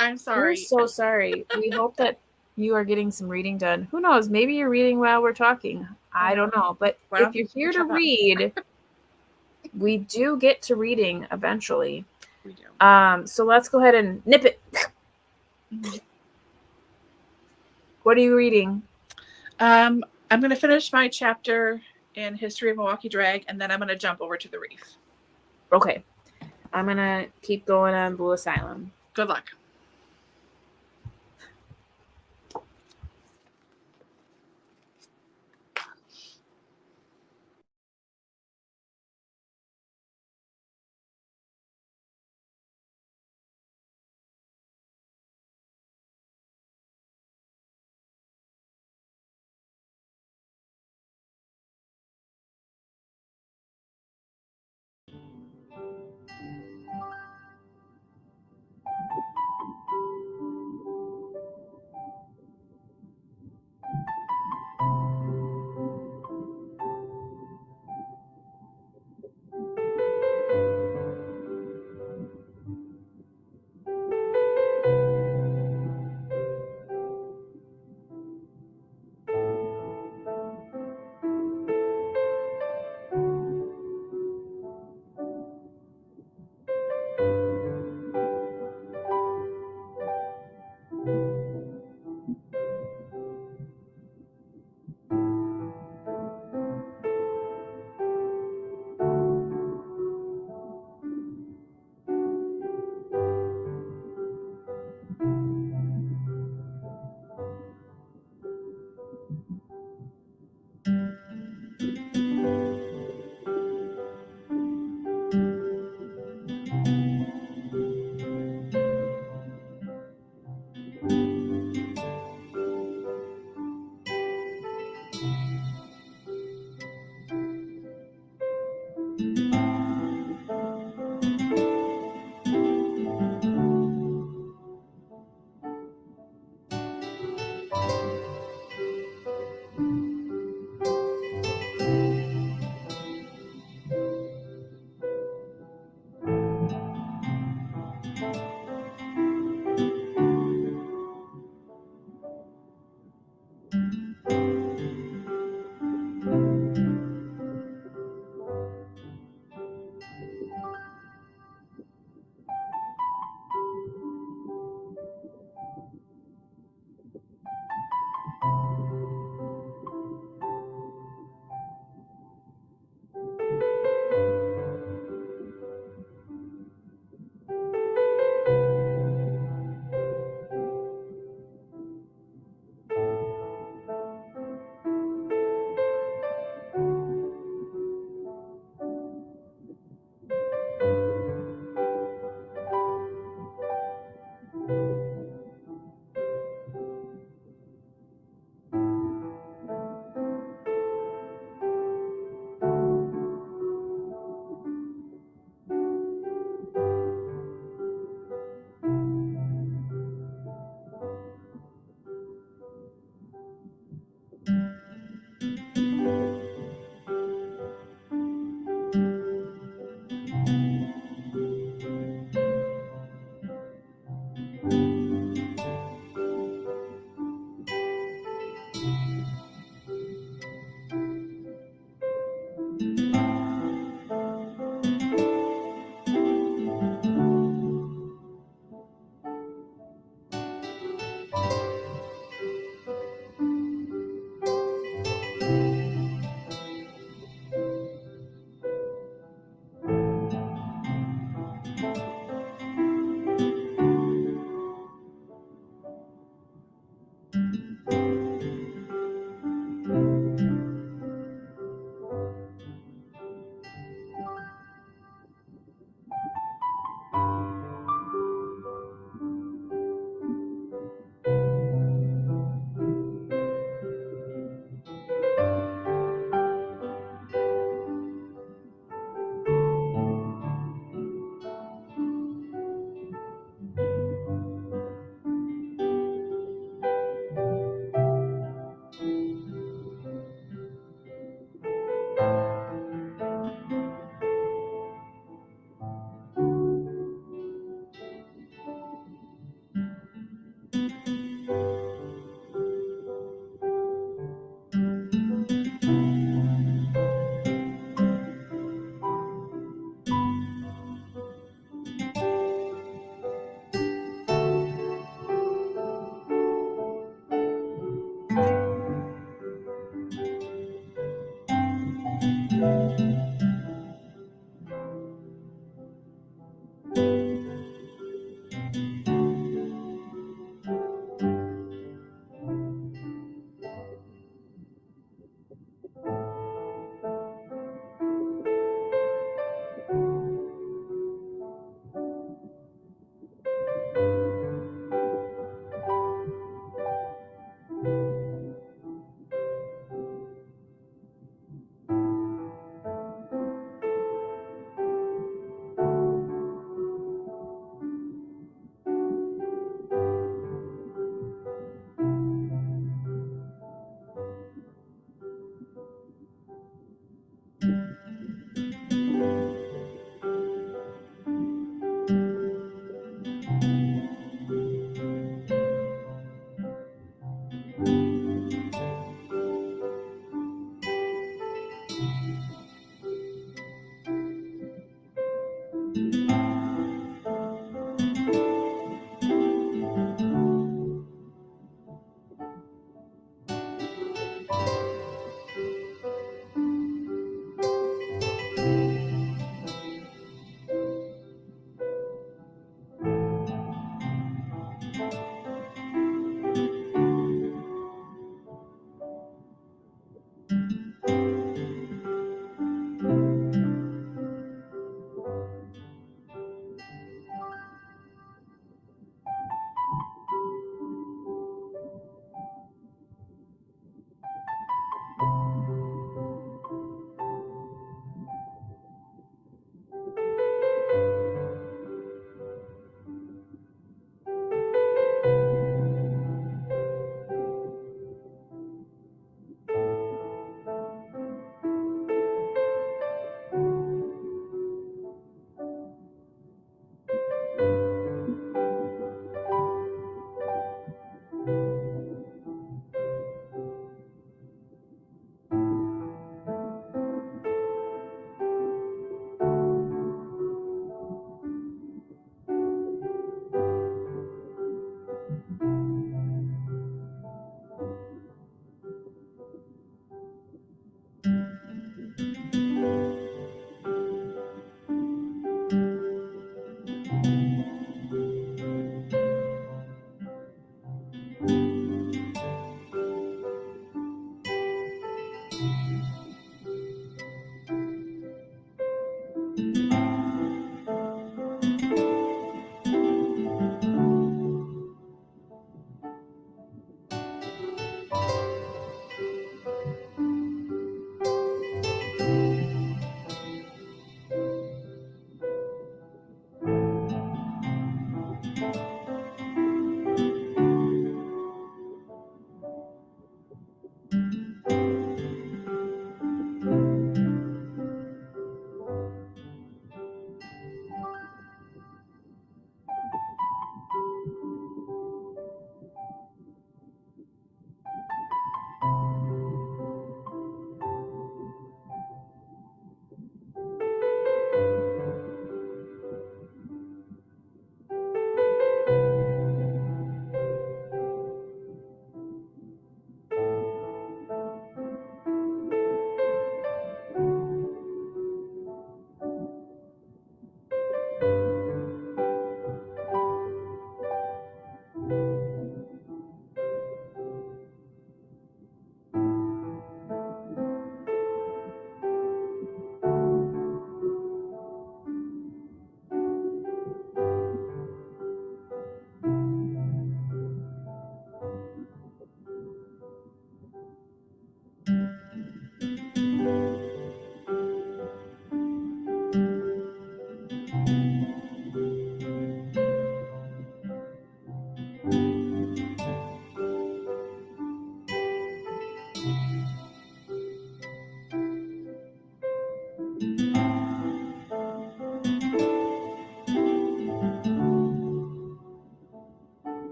I'm sorry. We're so sorry. We hope that you are getting some reading done. Who knows? Maybe you're reading while we're talking. I don't know. But if you're here to read, we do get to reading eventually. We do. So let's go ahead and nip it. What are you reading? I'm going to finish my chapter in History of Milwaukee Drag, and then I'm going to jump over to the Reef. Okay. I'm going to keep going on Blue Asylum. Good luck.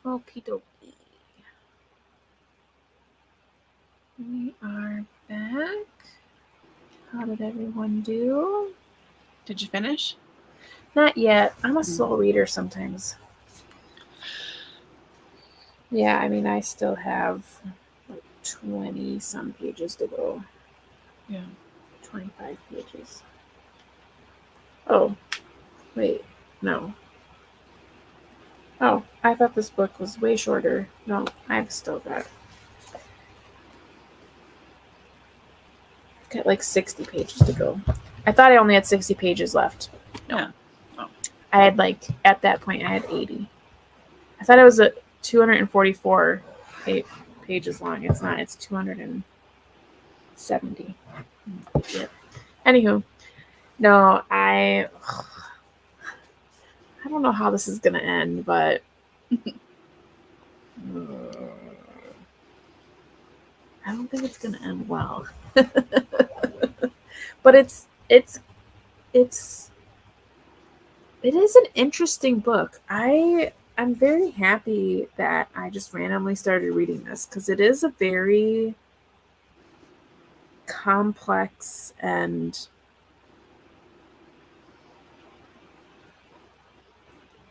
Okie dokie. We are back. How did everyone do? Did you finish? Not yet. I'm a slow reader sometimes. Yeah, I mean, I still have like 20 some pages to go. Yeah. 25 pages. Oh, wait. No. Oh, I thought this book was way shorter. No, I've still got like 60 pages to go. I thought I only had 60 pages left. No. Yeah. Oh. I had like, at that point, I had 80. I thought it was a 244 pages long. It's not. It's 270. Yeah. Anywho, no, I don't know how this is going to end, but I don't think it's going to end well. But it is an interesting book. I'm very happy that I just randomly started reading this because it is a very complex and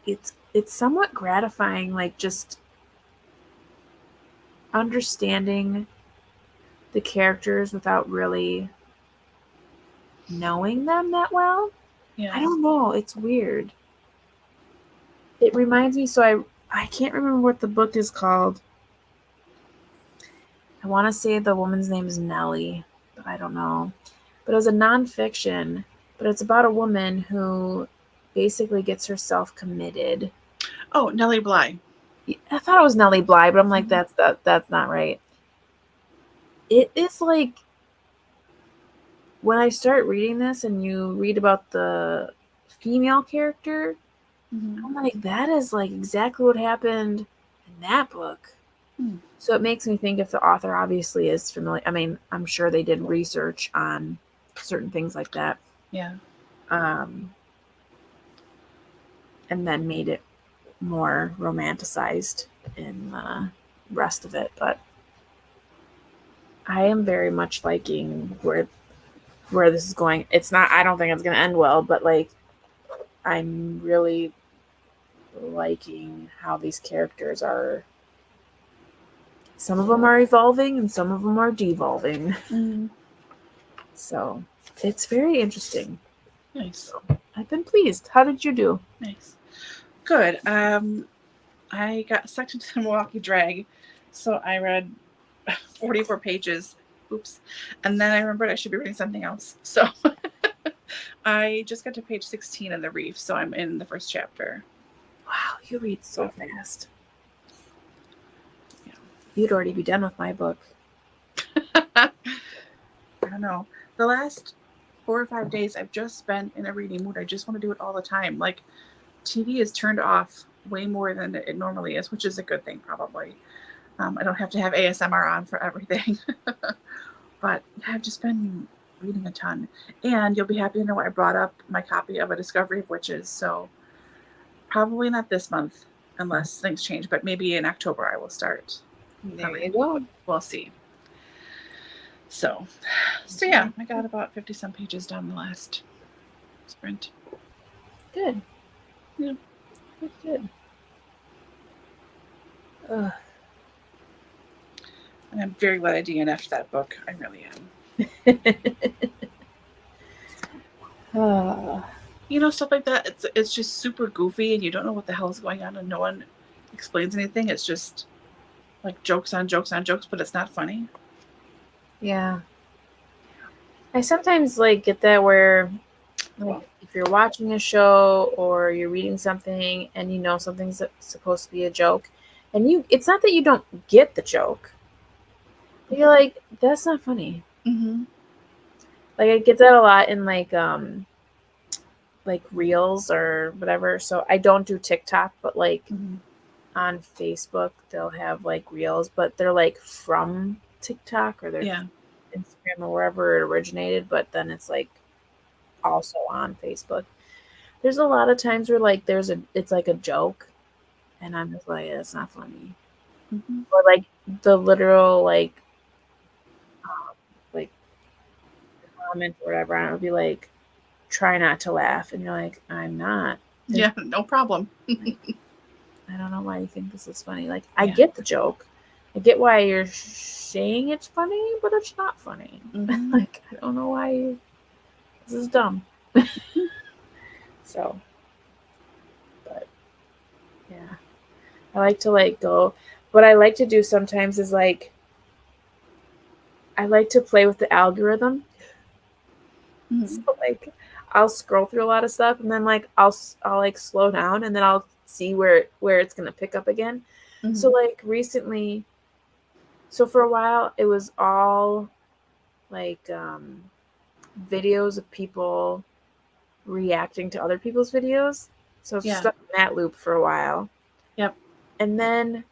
it's somewhat gratifying, like just understanding the characters without really knowing them that well. Yeah. I don't know. It's weird. It reminds me. So I can't remember what the book is called. I want to say the woman's name is Nellie, but I don't know. But it was a nonfiction. But it's about a woman who basically gets herself committed. Oh, Nellie Bly. I thought it was Nellie Bly, but I'm like, that's not right. It is like when I start reading this and you read about the female character, I'm like, that is like exactly what happened in that book. So it makes me think if the author obviously is familiar. I mean, I'm sure they did research on certain things like that. Yeah. And then made it more romanticized in the rest of it. But I am very much liking where this is going. It's not, I don't think it's going to end well, but like, I'm really liking how these characters are. Some of them are evolving and some of them are devolving. So it's very interesting. Nice. So, I've been pleased. How did you do? Nice. Good. I got sucked into the Milwaukee drag, so I read 44 pages. Oops. And then I remembered I should be reading something else. So I just got to page 16 in the Reef, so I'm in the first chapter. Wow, you read so fast. Yeah. You'd already be done with my book. I don't know. The last 4 or 5 days, I've just been in a reading mood. I just want to do it all the time. Like, TV is turned off way more than it normally is, which is a good thing, probably. I don't have to have ASMR on for everything. But I've just been reading a ton. And you'll be happy to know I brought up my copy of A Discovery of Witches. So probably not this month, unless things change. But maybe in October I will start. There you go. We'll see. So yeah, I got about 50 some pages down the last sprint. Good. Yeah. Good. And I'm very glad I DNF'd that book. I really am. You know, stuff like that. It's just super goofy, and you don't know what the hell is going on, and no one explains anything. It's just like jokes on jokes on jokes, but it's not funny. Yeah. I sometimes like get that where like, if you're watching a show or you're reading something and you know something's supposed to be a joke, and it's not that you don't get the joke, but you're like, that's not funny. Like I get that a lot in like reels or whatever. So I don't do TikTok, but like on Facebook they'll have like reels, but they're like from TikTok or they're Instagram or wherever it originated, but then it's like also on Facebook. There's a lot of times where like it's like a joke and I'm just like, it's not funny. Mm-hmm. Or like the literal like comment or whatever, and it'll be like, try not to laugh, and you're like, I'm not. Yeah, no problem. Like, I don't know why you think this is funny. Like, I Yeah. get the joke. I get why you're saying it's funny, but it's not funny. Mm-hmm. Like, I don't know why this is dumb. So, but yeah. I like to like go. What I like to do sometimes is like, I like to play with the algorithm. Mm-hmm. So like, I'll scroll through a lot of stuff, and then like I'll like slow down, and then I'll see where it's gonna pick up again. Mm-hmm. So like recently, so for a while it was all like videos of people reacting to other people's videos. So it's stuck in that loop for a while. Yep. And then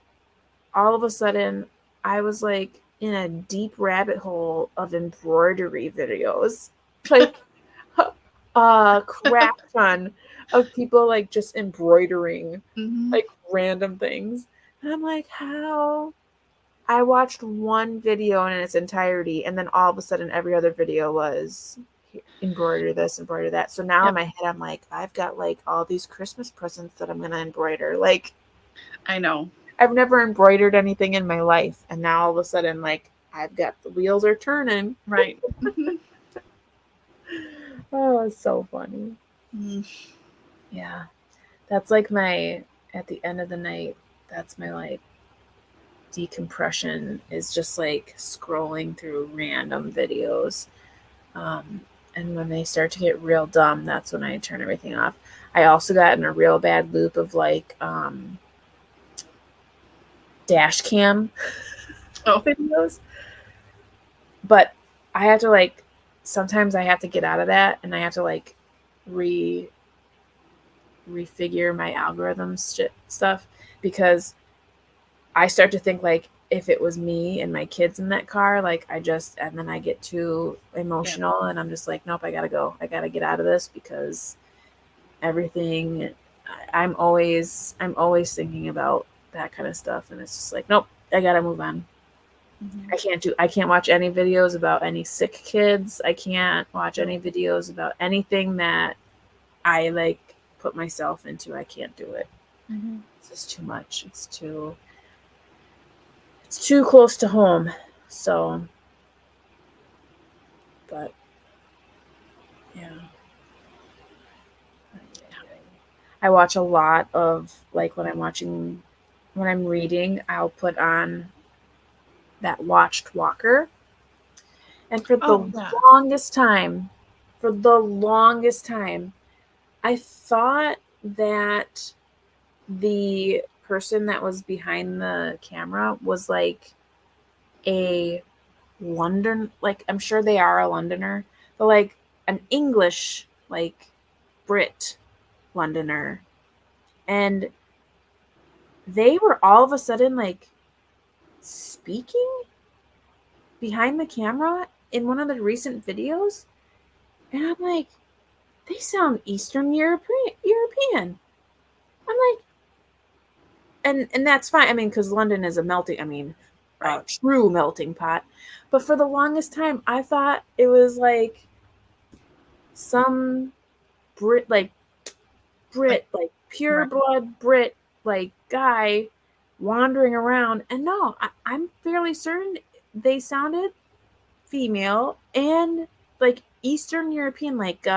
all of a sudden I was like in a deep rabbit hole of embroidery videos. Like a crap ton of people like just embroidering Mm-hmm. like random things. And I'm like, how? I watched one video in its entirety, and then all of a sudden every other video was embroider this, embroider that. So now in my head I'm like, I've got like all these Christmas presents that I'm gonna embroider. Like, I know. I've never embroidered anything in my life, and now all of a sudden like I've got the wheels are turning. Right. Oh, it's so funny. Mm. Yeah. That's like my, at the end of the night, that's my like decompression, is just like scrolling through random videos. And when they start to get real dumb, that's when I turn everything off. I also got in a real bad loop of like dash cam videos. But I have to like, sometimes I have to get out of that, and I have to like refigure my algorithm stuff, because I start to think like, if it was me and my kids in that car, like and then I get too emotional, and I'm just like, nope, I gotta go. I gotta get out of this, because everything, I'm always thinking about that kind of stuff, and it's just like, nope, I gotta move on. Mm-hmm. I can't watch any videos about any sick kids. I can't watch any videos about anything that I like put myself into. I can't do it. Mm-hmm. It's just too much. It's too close to home. So, but yeah. I watch a lot of like when I'm reading, I'll put on that watched walker. And for the longest time, I thought that the person that was behind the camera was like a London, like I'm sure they are a Londoner, but like an English, like Brit Londoner. And they were all of a sudden like speaking behind the camera in one of the recent videos. And I'm like, they sound Eastern European. I'm like, and that's fine. I mean, because London is a true melting pot. But for the longest time, I thought it was like some Brit, like pure blood Brit, like guy wandering around. And no, I'm fairly certain they sounded female and like Eastern European, like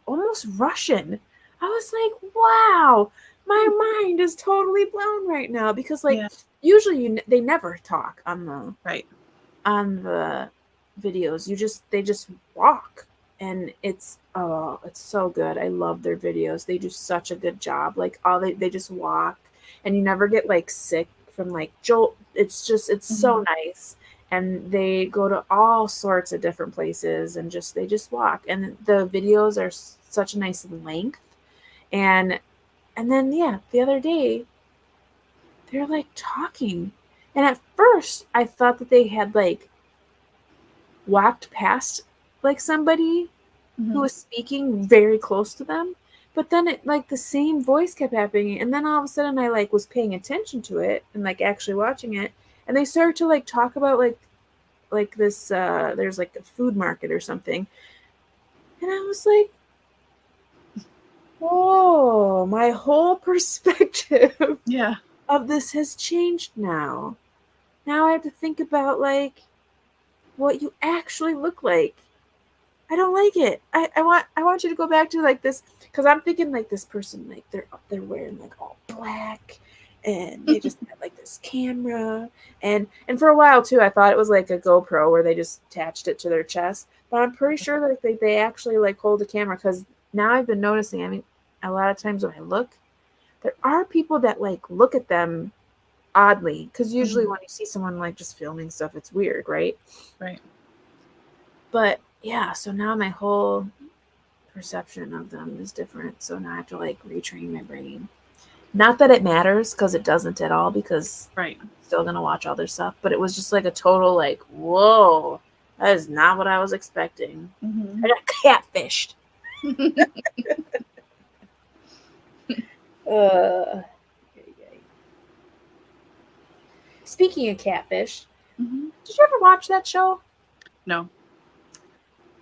almost Russian. I was like, wow, my mind is totally blown right now, because like usually they never talk on the videos. They just walk, and it's so good. I love their videos. They do such a good job. Like they just walk, and you never get like sick from like jolt. It's so nice. And they go to all sorts of different places, and they just walk, and the videos are such a nice length. And then the other day they're like talking, and at first I thought that they had like walked past like somebody who was speaking very close to them, But then it like the same voice kept happening, and then all of a sudden I like was paying attention to it and like actually watching it, and they started to like talk about like this there's like a food market or something, and I was like, whoa, my whole perspective Yeah. of this has changed now. Now I have to think about like what you actually look like. I don't like it. I want you to go back to like this, because I'm thinking like this person like they're wearing like all black, and they just had like this camera, and for a while too I thought it was like a GoPro where they just attached it to their chest, but I'm pretty sure that they actually like hold the camera, because now I've been noticing, I mean, a lot of times when I look, there are people that like look at them oddly, because usually when you see someone like just filming stuff, it's weird, right? Right. But yeah, so now my whole perception of them is different. So now I have to like retrain my brain. Not that it matters, because it doesn't at all, because Right. I'm still gonna watch other stuff. But it was just like a total like, whoa, that is not what I was expecting. I got catfished. Speaking of catfish, did you ever watch that show? No.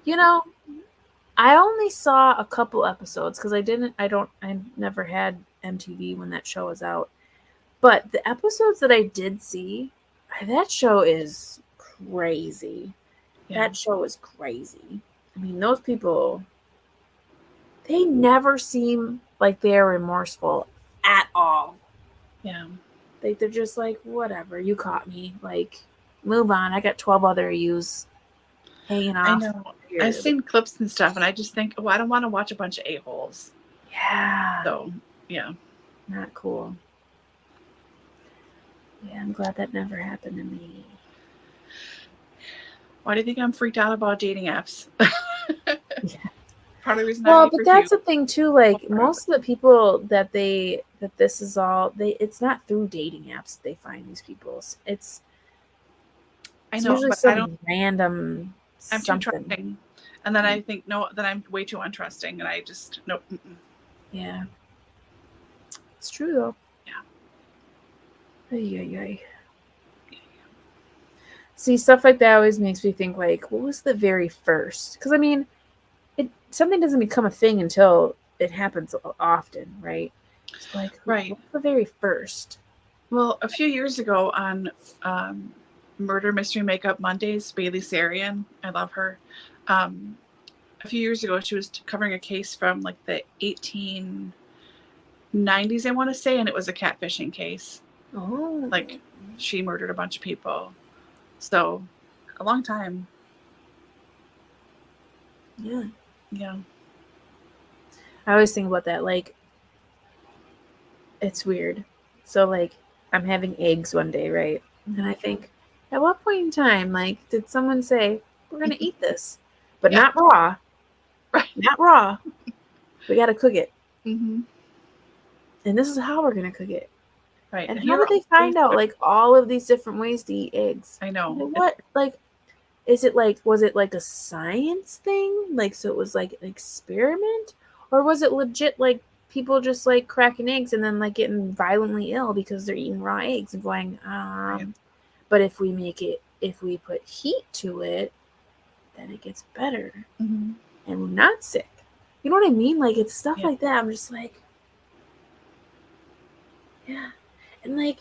You know, I only saw a couple episodes, because I never had MTV when that show was out. But the episodes that I did see, that show is crazy. Yeah. That show is crazy. I mean, those people, they never seem like they're remorseful at all. Yeah. Like, they're just like, whatever, you caught me. Like, move on. I got 12 other yous hanging off. I know. Here. I've seen clips and stuff, and I just think, oh, I don't want to watch a bunch of a-holes. Yeah. So, yeah. Not cool. Yeah, I'm glad that never happened to me. Why do you think I'm freaked out about dating apps? Yeah. Part of the reason Well, but that's the thing too. Like most of the people that this is all it's not through dating apps they find these people. It's I know, usually but some random I'm something. too trusting, and then I think no, that I'm way too untrusting, and I just nope. Yeah, it's true though. Yeah. Ay. See, stuff like that always makes me think like, what was the very first? Because I mean, something doesn't become a thing until it happens often, right? It's like, right. What's the very first? Well, a few years ago on Murder Mystery Makeup Mondays, Bailey Sarian, I love her. A few years ago, she was covering a case from like the 1890s, I want to say, and it was a catfishing case. Oh, like she murdered a bunch of people. So, a long time. Yeah. Yeah. I always think about that. Like, it's weird. So, like, I'm having eggs one day, right? And I think, at what point in time, like, did someone say, we're going to eat this? But not raw. Right. Not raw. We got to cook it. Mm-hmm. And this is how we're going to cook it. Right. And how did they find out, like, all of these different ways to eat eggs? I know. What? Like, was it like a science thing? Like, so it was like an experiment? Or was it legit, like, people just like cracking eggs and then like getting violently ill because they're eating raw eggs and going, Right. but if we put heat to it, then it gets better. Mm-hmm. And we're not sick. You know what I mean? Like, it's stuff like that. I'm just like, yeah. And like,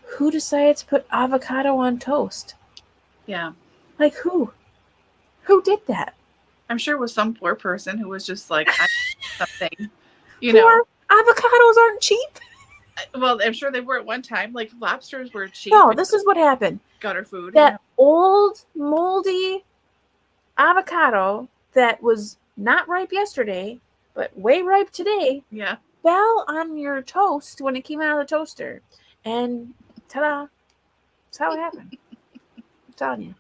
who decided to put avocado on toast? Yeah. Like, who? Who did that? I'm sure it was some poor person who was just like, something, avocados aren't cheap. Well, I'm sure they were at one time. Like, lobsters were cheap. No, this is what happened. Gutter food. That old, moldy avocado that was not ripe yesterday, but way ripe today, fell on your toast when it came out of the toaster. And ta-da. That's how it happened. I'm telling you.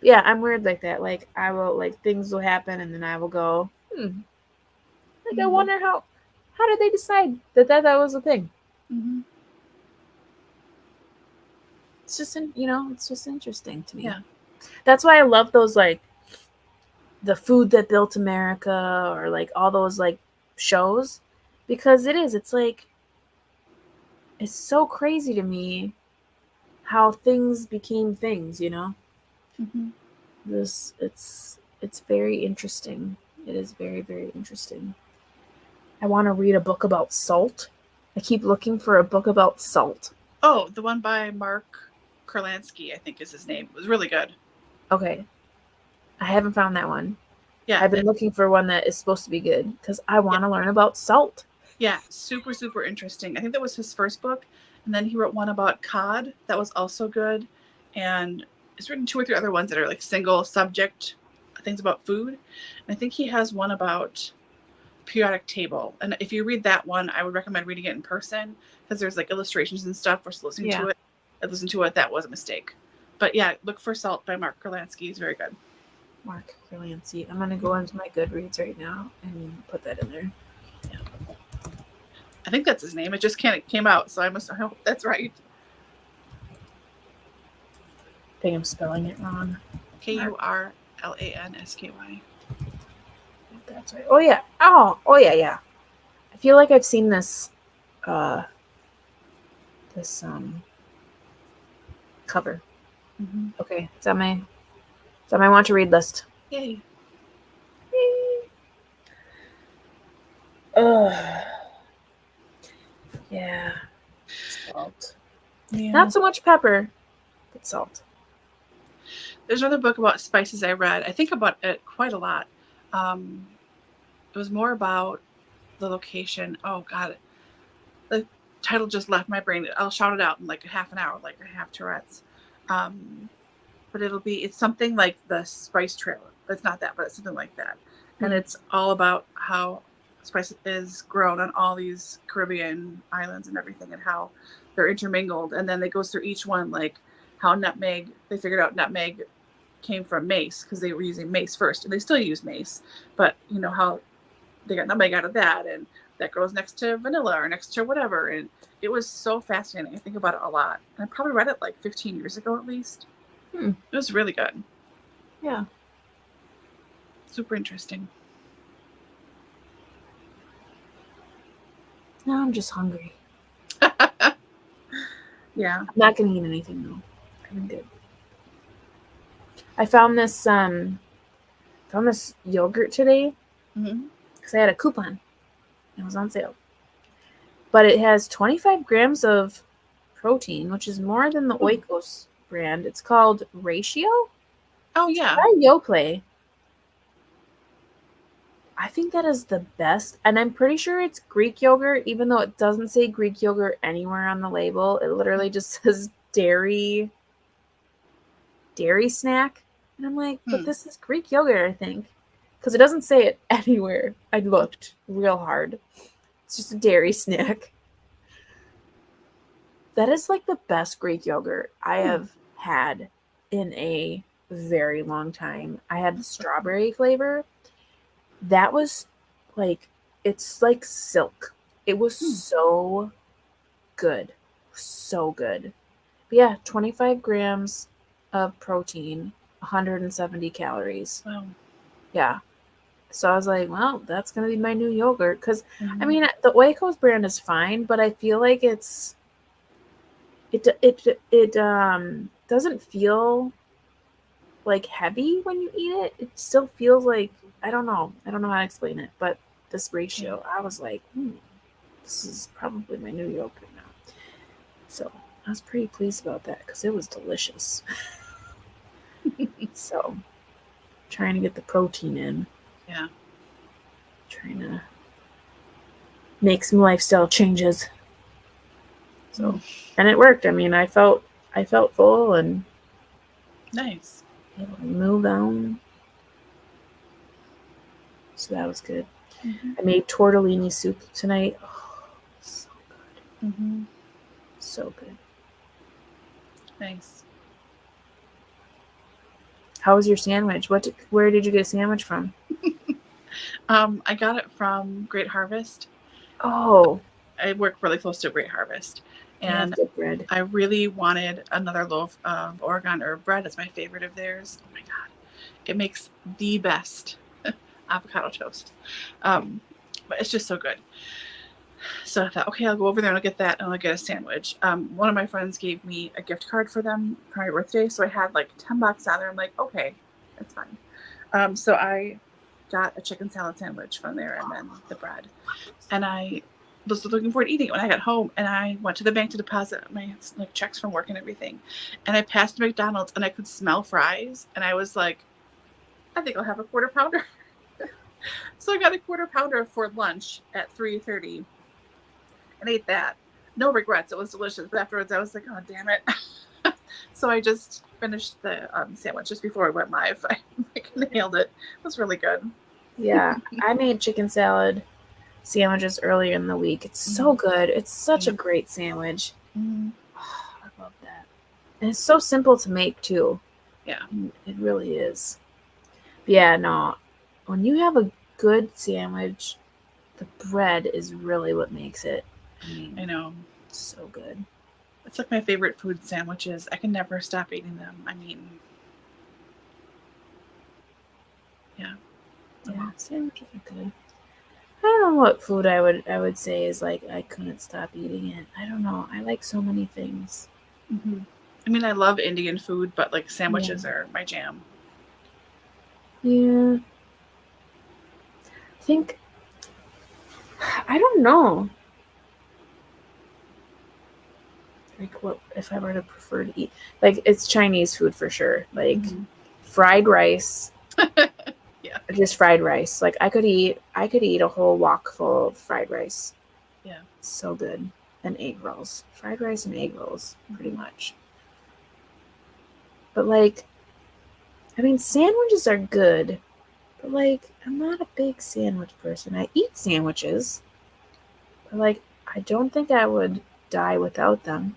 Yeah, I'm weird like that. Like, I will, like, things will happen and then I will go, Like, I wonder how did they decide that was a thing? Mm-hmm. It's just, it's just interesting to me. Yeah. That's why I love those, like, the Food That Built America, or like all those like shows, because it's like, it's so crazy to me how things became things, you know. Mm-hmm. It's very interesting. It is very, very interesting. I want to read a book about salt. I keep looking for a book about salt. Oh, the one by Mark Kurlansky, I think is his name. It was really good. Okay. I haven't found that one. Yeah. I've been looking for one that is supposed to be good because I want to learn about salt. Yeah, super, super interesting. I think that was his first book. And then he wrote one about cod that was also good. And he's written 2 or 3 other ones that are like single subject things about food. And I think he has one about periodic table. And if you read that one, I would recommend reading it in person because there's like illustrations and stuff versus listening to it. I listened to it. That was a mistake. But yeah, look for Salt by Mark Kurlansky. He's very good. Mark Kurlansky. I'm going to go into my Goodreads right now and put that in there. Yeah. I think that's his name. It just came out, so I hope that's right. I think I'm spelling it wrong. Kurlansky. That's right. Oh yeah. Oh yeah. I feel like I've seen this cover. Mm-hmm. Okay, it's on my want to read list. Yay. Yeah. Salt. Yeah. Not so much pepper, but salt. There's another book about spices I read. I think about it quite a lot. It was more about the location. Oh God, the title just left my brain. I'll shout it out in like a half an hour, like I have Tourette's. But it's something like the Spice Trail. It's not that, but it's something like that. Mm-hmm. And it's all about how spice is grown on all these Caribbean islands and everything, and how they're intermingled. And then it goes through each one, like how they figured out nutmeg came from mace because they were using mace first, and they still use mace, but you know how they got nutmeg out of that, and that grows next to vanilla or next to whatever. And it was so fascinating. I think about it a lot. And I probably read it like 15 years ago at least. It was really good. Yeah. Super interesting. Now I'm just hungry. Yeah. I'm not going to eat anything though. I'm good. I found this yogurt today because I had a coupon. It was on sale. But it has 25 grams of protein, which is more than the Oikos brand. It's called Ratio. Oh, yeah. Try Yoplait. I think that is the best. And I'm pretty sure it's Greek yogurt, even though it doesn't say Greek yogurt anywhere on the label. It literally just says dairy snack. And I'm like, but this is Greek yogurt, I think. Because it doesn't say it anywhere. I looked real hard. It's just a dairy snack. That is like the best Greek yogurt I have had in a very long time. I had the strawberry flavor. That was like, it's like silk. It was so good. So good. But yeah, 25 grams of protein, 170 calories. Wow. Yeah. So I was like, well, that's going to be my new yogurt. Because, I mean, the Oikos brand is fine, but I feel like it doesn't feel like heavy when you eat it. It still feels like, I don't know how to explain it, but this Ratio, I was like, this is probably my new yogurt now. So I was pretty pleased about that because it was delicious. So trying to get the protein in. Yeah. Trying to make some lifestyle changes. So, and it worked. I mean, I felt full and nice. Able to move on. So that was good. I made tortellini soup tonight. Oh, so good. So good. Nice. How was your sandwich? Where did you get a sandwich from? I got it from Great Harvest. Oh. I work really close to Great Harvest. And good bread. I really wanted another loaf of Oregon herb bread. It's my favorite of theirs. Oh my God. It makes the best avocado toast. But it's just so good. So I thought, okay, I'll go over there and I'll get that and I'll get a sandwich. One of my friends gave me a gift card for them for my birthday. So I had like $10 on there. I'm like, okay, that's fine. So I got a chicken salad sandwich from there and then the bread. And I was looking forward to eating it when I got home, and I went to the bank to deposit my like checks from work and everything. And I passed McDonald's and I could smell fries. And I was like, I think I'll have a quarter pounder. So I got a quarter pounder for lunch at 3:30 and ate that. No regrets. It was delicious. But afterwards I was like, oh, damn it. So I just finished the sandwich just before we went live. I nailed it. It was really good. Yeah. I made chicken salad sandwiches earlier in the week. It's so good. It's such a great sandwich. Oh, I love that. And it's so simple to make too. Yeah. It really is. But yeah, no. When you have a good sandwich, the bread is really what makes it. I know. So good. It's like my favorite food sandwiches. I can never stop eating them. I mean, yeah. Yeah, sandwiches are good. I don't know what food I would say is like I couldn't stop eating it. I don't know. I like so many things. Mm-hmm. I mean, I love Indian food, but like sandwiches are my jam. Yeah. I don't know. Like what if I were to prefer to eat? Like it's Chinese food for sure. Like fried rice. Yeah. Just fried rice. Like I could eat a whole wok full of fried rice. Yeah. So good. And egg rolls. Fried rice and egg rolls, pretty much. But like, I mean, sandwiches are good. But like, I'm not a big sandwich person. I eat sandwiches. But like, I don't think I would die without them.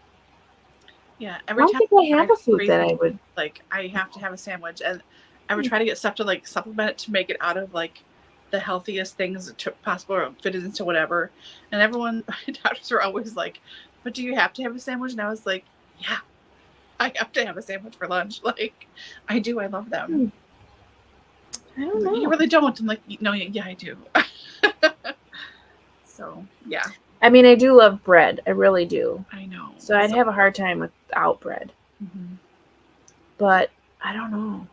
Yeah. I don't think I have a food that I would like. I have to have a sandwich, and I would try to get stuff to like supplement it to make it out of like the healthiest things possible or fit it into whatever. And everyone, my doctors were always like, "But do you have to have a sandwich?" And I was like, "Yeah, I have to have a sandwich for lunch. Like, I do. I love them." I don't know. You really don't. I'm like, no, yeah, I do. So yeah. I mean, I do love bread. I really do. I know. So I'd have a hard time without bread. Mm-hmm. But I don't know.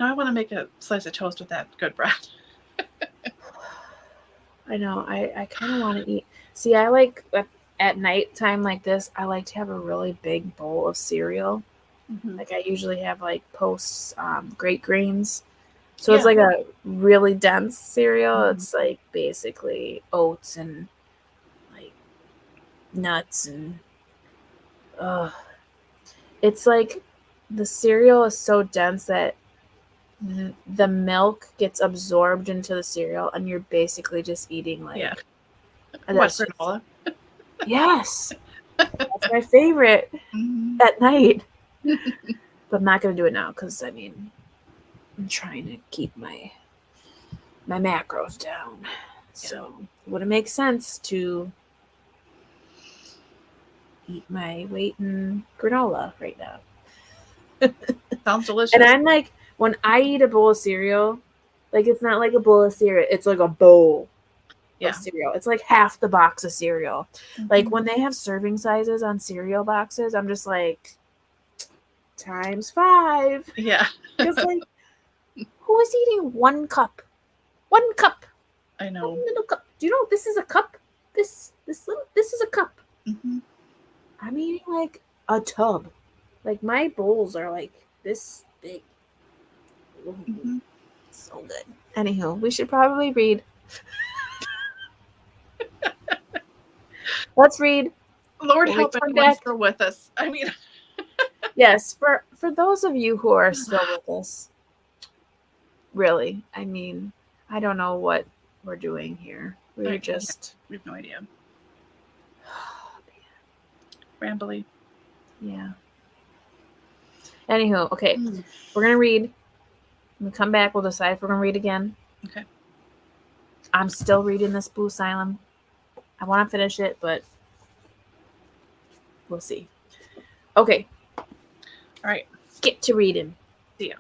Now I want to make a slice of toast with that good bread. I know. I kind of want to eat. See, I like at night time like this, I like to have a really big bowl of cereal. Mm-hmm. Like I usually have like Post's Great Grains. So it's like a really dense cereal. Mm-hmm. It's like basically oats and like nuts and it's like the cereal is so dense that the milk gets absorbed into the cereal and you're basically just eating like granola. Yes. That's my favorite at night. But I'm not going to do it now because, I mean, I'm trying to keep my macros down. Yeah. So would it make sense to eat my weight in granola right now? Sounds delicious. And I'm like, when I eat a bowl of cereal, like it's not like a bowl of cereal. It's like a bowl of cereal. It's like half the box of cereal. Mm-hmm. Like when they have serving sizes on cereal boxes, I'm just like, times 5. Yeah. It's like, who is eating 1 cup? 1 cup. I know. 1 little cup. Do you know this is a cup? This is a cup. Mm-hmm. I'm eating like a tub. Like my bowls are like this big. Mm-hmm. So good. Anywho, we should probably read. Let's read. Lord help everyone still with us. I mean, yes, for those of you who are still with us, really, I mean, I don't know what we're doing here. We have no idea. Rambly. Yeah. Anywho, okay, we're gonna read. When we come back, we'll decide if we're gonna read again. Okay. I'm still reading this Blue Asylum. I want to finish it, but we'll see. Okay. All right. Get to reading. See ya.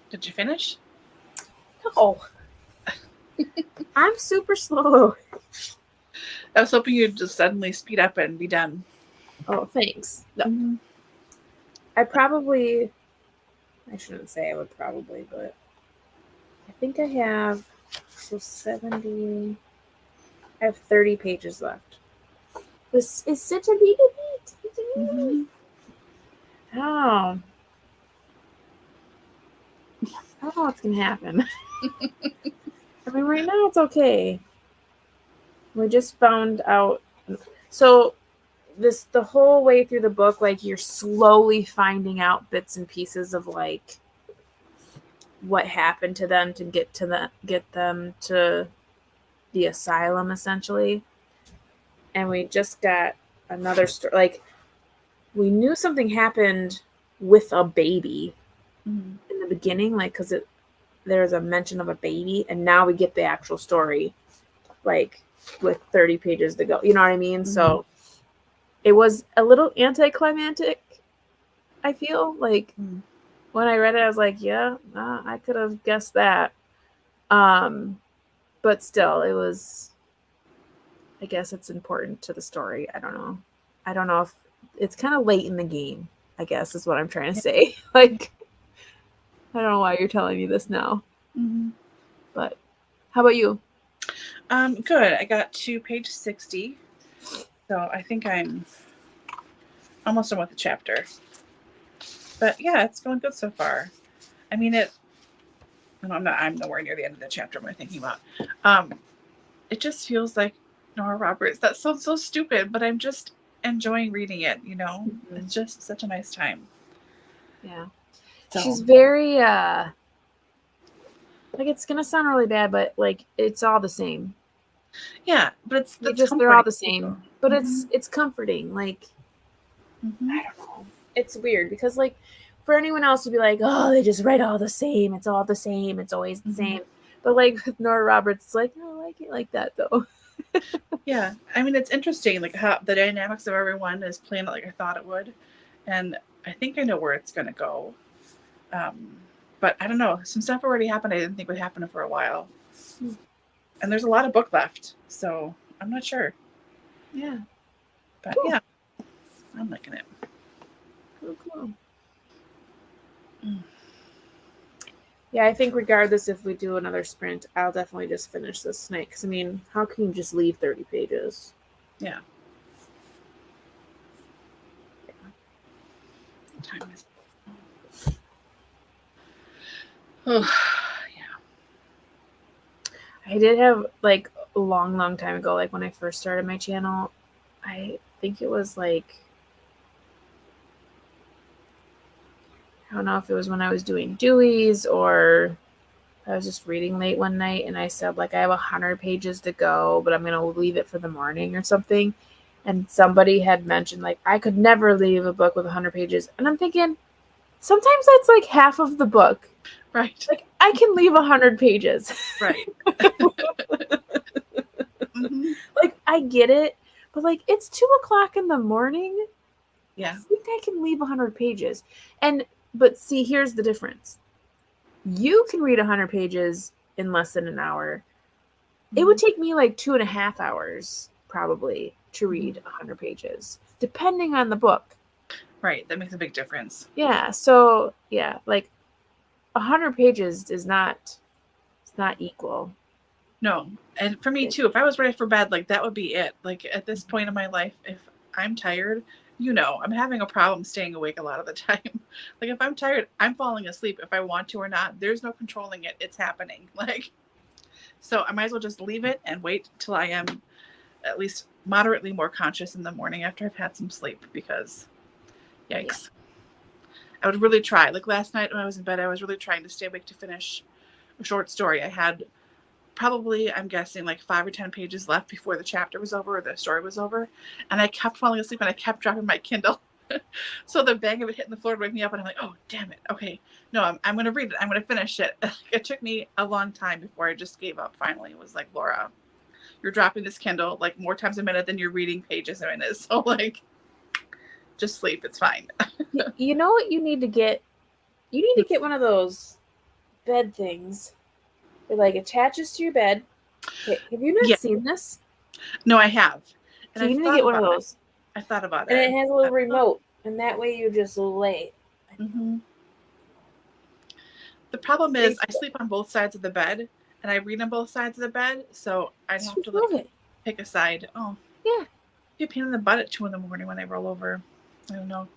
Did you finish? No. I'm super slow. I was hoping you'd just suddenly speed up and be done. Oh, thanks. No. Mm-hmm. I shouldn't say I would probably, but I think I have, so 70, I have 30 pages left. This is such a big beat. Mm-hmm. Oh. I don't know what's going to happen. I mean, right now it's okay. We just found out. So the whole way through the book, like, you're slowly finding out bits and pieces of, like, what happened to them to get them to the asylum, essentially. And we just got another story. Like, we knew something happened with a baby in the beginning, like, because there's a mention of a baby, and now we get the actual story, like, with 30 pages to go. You know what I mean? Mm-hmm. So it was a little anticlimactic, I feel. Like, when I read it, I was like, yeah, I could have guessed that. But still, it was, I guess it's important to the story. I don't know if it's kind of late in the game, I guess is what I'm trying to say. Like, I don't know why you're telling me this now. Mm-hmm. But how about you? Good. I got to page 60. So I think I'm almost done with the chapter. But yeah, it's going good so far. I mean, I'm nowhere near the end of the chapter I'm thinking about. It just feels like Nora Roberts. That sounds so stupid, but I'm just enjoying reading it, you know? Mm-hmm. It's just such a nice time. Yeah. So. She's very, like, it's going to sound really bad, but, like, it's all the same. Yeah, but they're all the same. But mm-hmm. it's comforting. Like, mm-hmm. I don't know. It's weird because, like, for anyone else to be like, oh, they just write all the same. It's all the same. It's always the mm-hmm. same. But, like, with Nora Roberts, it's like, I like it like that, though. Yeah. I mean, it's interesting, like, how the dynamics of everyone is playing out like I thought it would. And I think I know where it's going to go. But I don't know. Some stuff already happened I didn't think would happen for a while. And there's a lot of book left. So I'm not sure. Yeah. But yeah, I'm liking it. Cool. Yeah, I think regardless if we do another sprint, I'll definitely just finish this tonight. Because, I mean, how can you just leave 30 pages? Yeah. Time is. Oh, yeah. I did have, like, a long time ago, like, when I first started my channel, I think it was, like, I don't know if it was when I was doing Dewey's or I was just reading late one night and I said, like, I have 100 pages to go, but I'm going to leave it for the morning or something. And somebody had mentioned, like, I could never leave a book with 100 pages. And I'm thinking, sometimes that's like half of the book. Right. Like, I can leave 100 pages. Right. Mm-hmm. Like, I get it, but like, it's 2:00 in the morning. Yeah. I think I can leave 100 pages. But see, here's the difference. You can read 100 pages in less than an hour. Mm-hmm. It would take me like 2.5 hours probably to read 100 pages, depending on the book. Right. That makes a big difference. Yeah. So yeah, like 100 pages is not, it's not equal. No. And for me too, if I was ready for bed, like that would be it. Like at this point in my life, if I'm tired, I'm having a problem staying awake a lot of the time. Like if I'm tired, I'm falling asleep if I want to or not. There's no controlling it. It's happening. Like, so I might as well just leave it and wait till I am at least moderately more conscious in the morning after I've had some sleep, because yikes. Yeah. I would really try. Like last night when I was in bed, I was really trying to stay awake to finish a short story. I had probably, I'm guessing, like 5 or 10 pages left before the chapter was over or the story was over. And I kept falling asleep and I kept dropping my Kindle. So the bang of it hitting the floor would wake me up and I'm like, oh, damn it. Okay. No, I'm going to read it. I'm going to finish it. It took me a long time before I just gave up finally. It was like, Laura, you're dropping this Kindle like more times a minute than you're reading pages a minute. So like, just sleep. It's fine. You know what you need to get? You need to get one of those bed things. It like attaches to your bed. Okay, have you not seen this? No, I have. And so you need to get one of those. I thought about it. And it has a little remote, and that way you just lay. Mm-hmm. The problem is I sleep on both sides of the bed, and I read on both sides of the bed, so I'd have to like pick a side. Oh, yeah. Be a pain in the butt at 2 a.m. when I roll over. I don't know.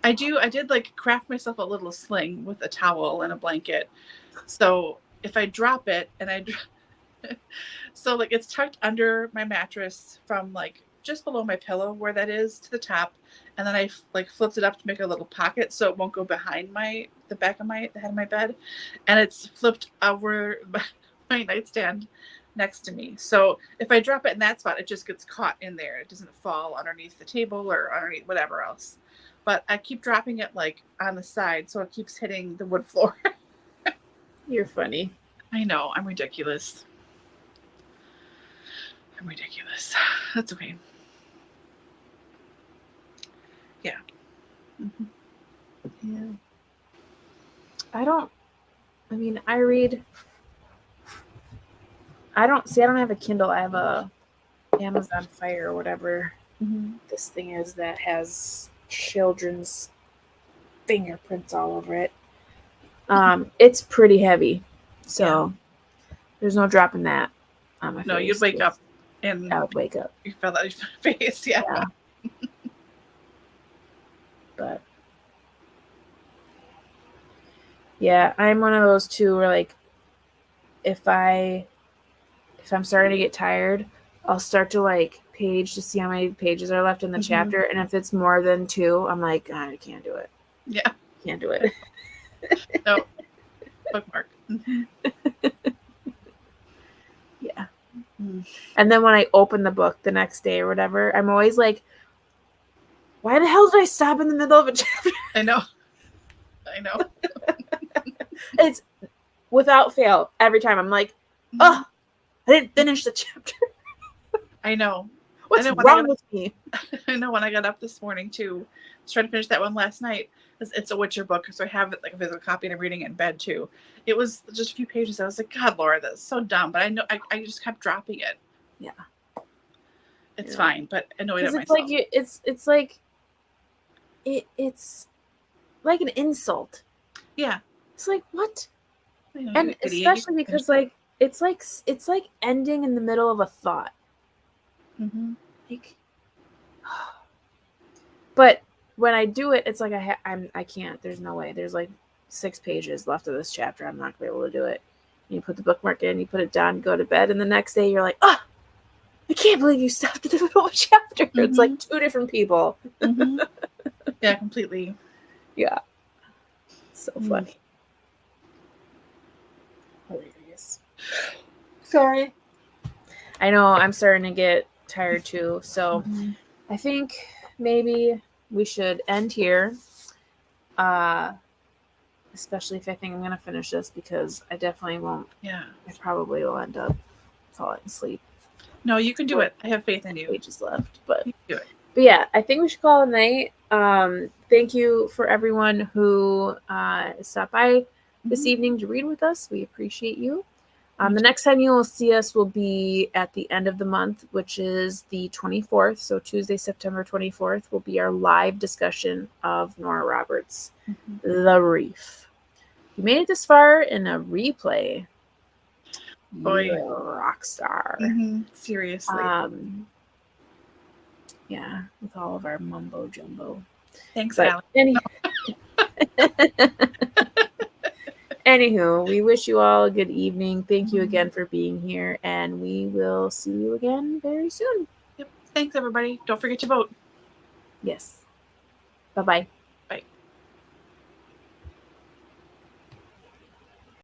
I did like craft myself a little sling with a towel and a blanket. So if I drop it so like it's tucked under my mattress from like just below my pillow where that is to the top. And then I like flipped it up to make a little pocket so it won't go behind the head of my bed. And it's flipped over my nightstand next to me. So if I drop it in that spot, it just gets caught in there. It doesn't fall underneath the table or underneath whatever else. But I keep dropping it like on the side, so it keeps hitting the wood floor. You're funny. I know. I'm ridiculous. That's okay. Yeah. Mm-hmm. Yeah. I don't have a Kindle. I have a Amazon Fire or whatever this thing is that has children's fingerprints all over it. It's pretty heavy, so there's no dropping that on my face. No, you'd wake up and I would wake up. You fell out of your face, yeah. But yeah, I'm one of those too where like if I'm starting to get tired, I'll start to like page to see how many pages are left in the chapter, and if it's more than 2, I'm like, I can't do it. Yeah, can't do it. No, bookmark. Yeah. And then when I open the book the next day or whatever, I'm always like, why the hell did I stop in the middle of a chapter? I know. It's without fail every time. I'm like, oh, I didn't finish the chapter. I know. What's wrong with me? I know. When I got up this morning too, I was trying to finish that one last night. It's a Witcher book, so I have it like a physical copy and I'm reading it in bed too. It was just a few pages. I was like, God, Laura, that's so dumb. But I know I just kept dropping it. Yeah, it's fine, but annoyed at myself. It's like it's like an insult. Yeah, it's like what? And especially because like it's like ending in the middle of a thought. Like, but when I do it, it's like I can't. There's no way. There's like 6 pages left of this chapter. I'm not gonna be able to do it. And you put the bookmark in, you put it down, you go to bed, and the next day you're like, oh, I can't believe you stopped at the middle of a chapter. It's like 2 different people. Yeah, completely. Yeah. So funny. Hilarious. Sorry. I know I'm starting to get tired too. So I think maybe we should end here. Especially if I think I'm going to finish this, because I definitely won't. Yeah. I probably will end up falling asleep. No, you can do it. I have faith in you. Pages left, but you can do it. But yeah, I think we should call it a night. Thank you for everyone who stopped by this evening to read with us. We appreciate you. The next time you will see us will be at the end of the month, which is the 24th. So Tuesday, September 24th will be our live discussion of Nora Roberts' The Reef. You made it this far in a replay. Boy. You're a rock star. Seriously. Yeah, with all of our mumbo jumbo. Thanks, Alex. Anywho, we wish you all a good evening. Thank you again for being here, and we will see you again very soon. Yep. Thanks, everybody. Don't forget to vote. Yes. Bye-bye.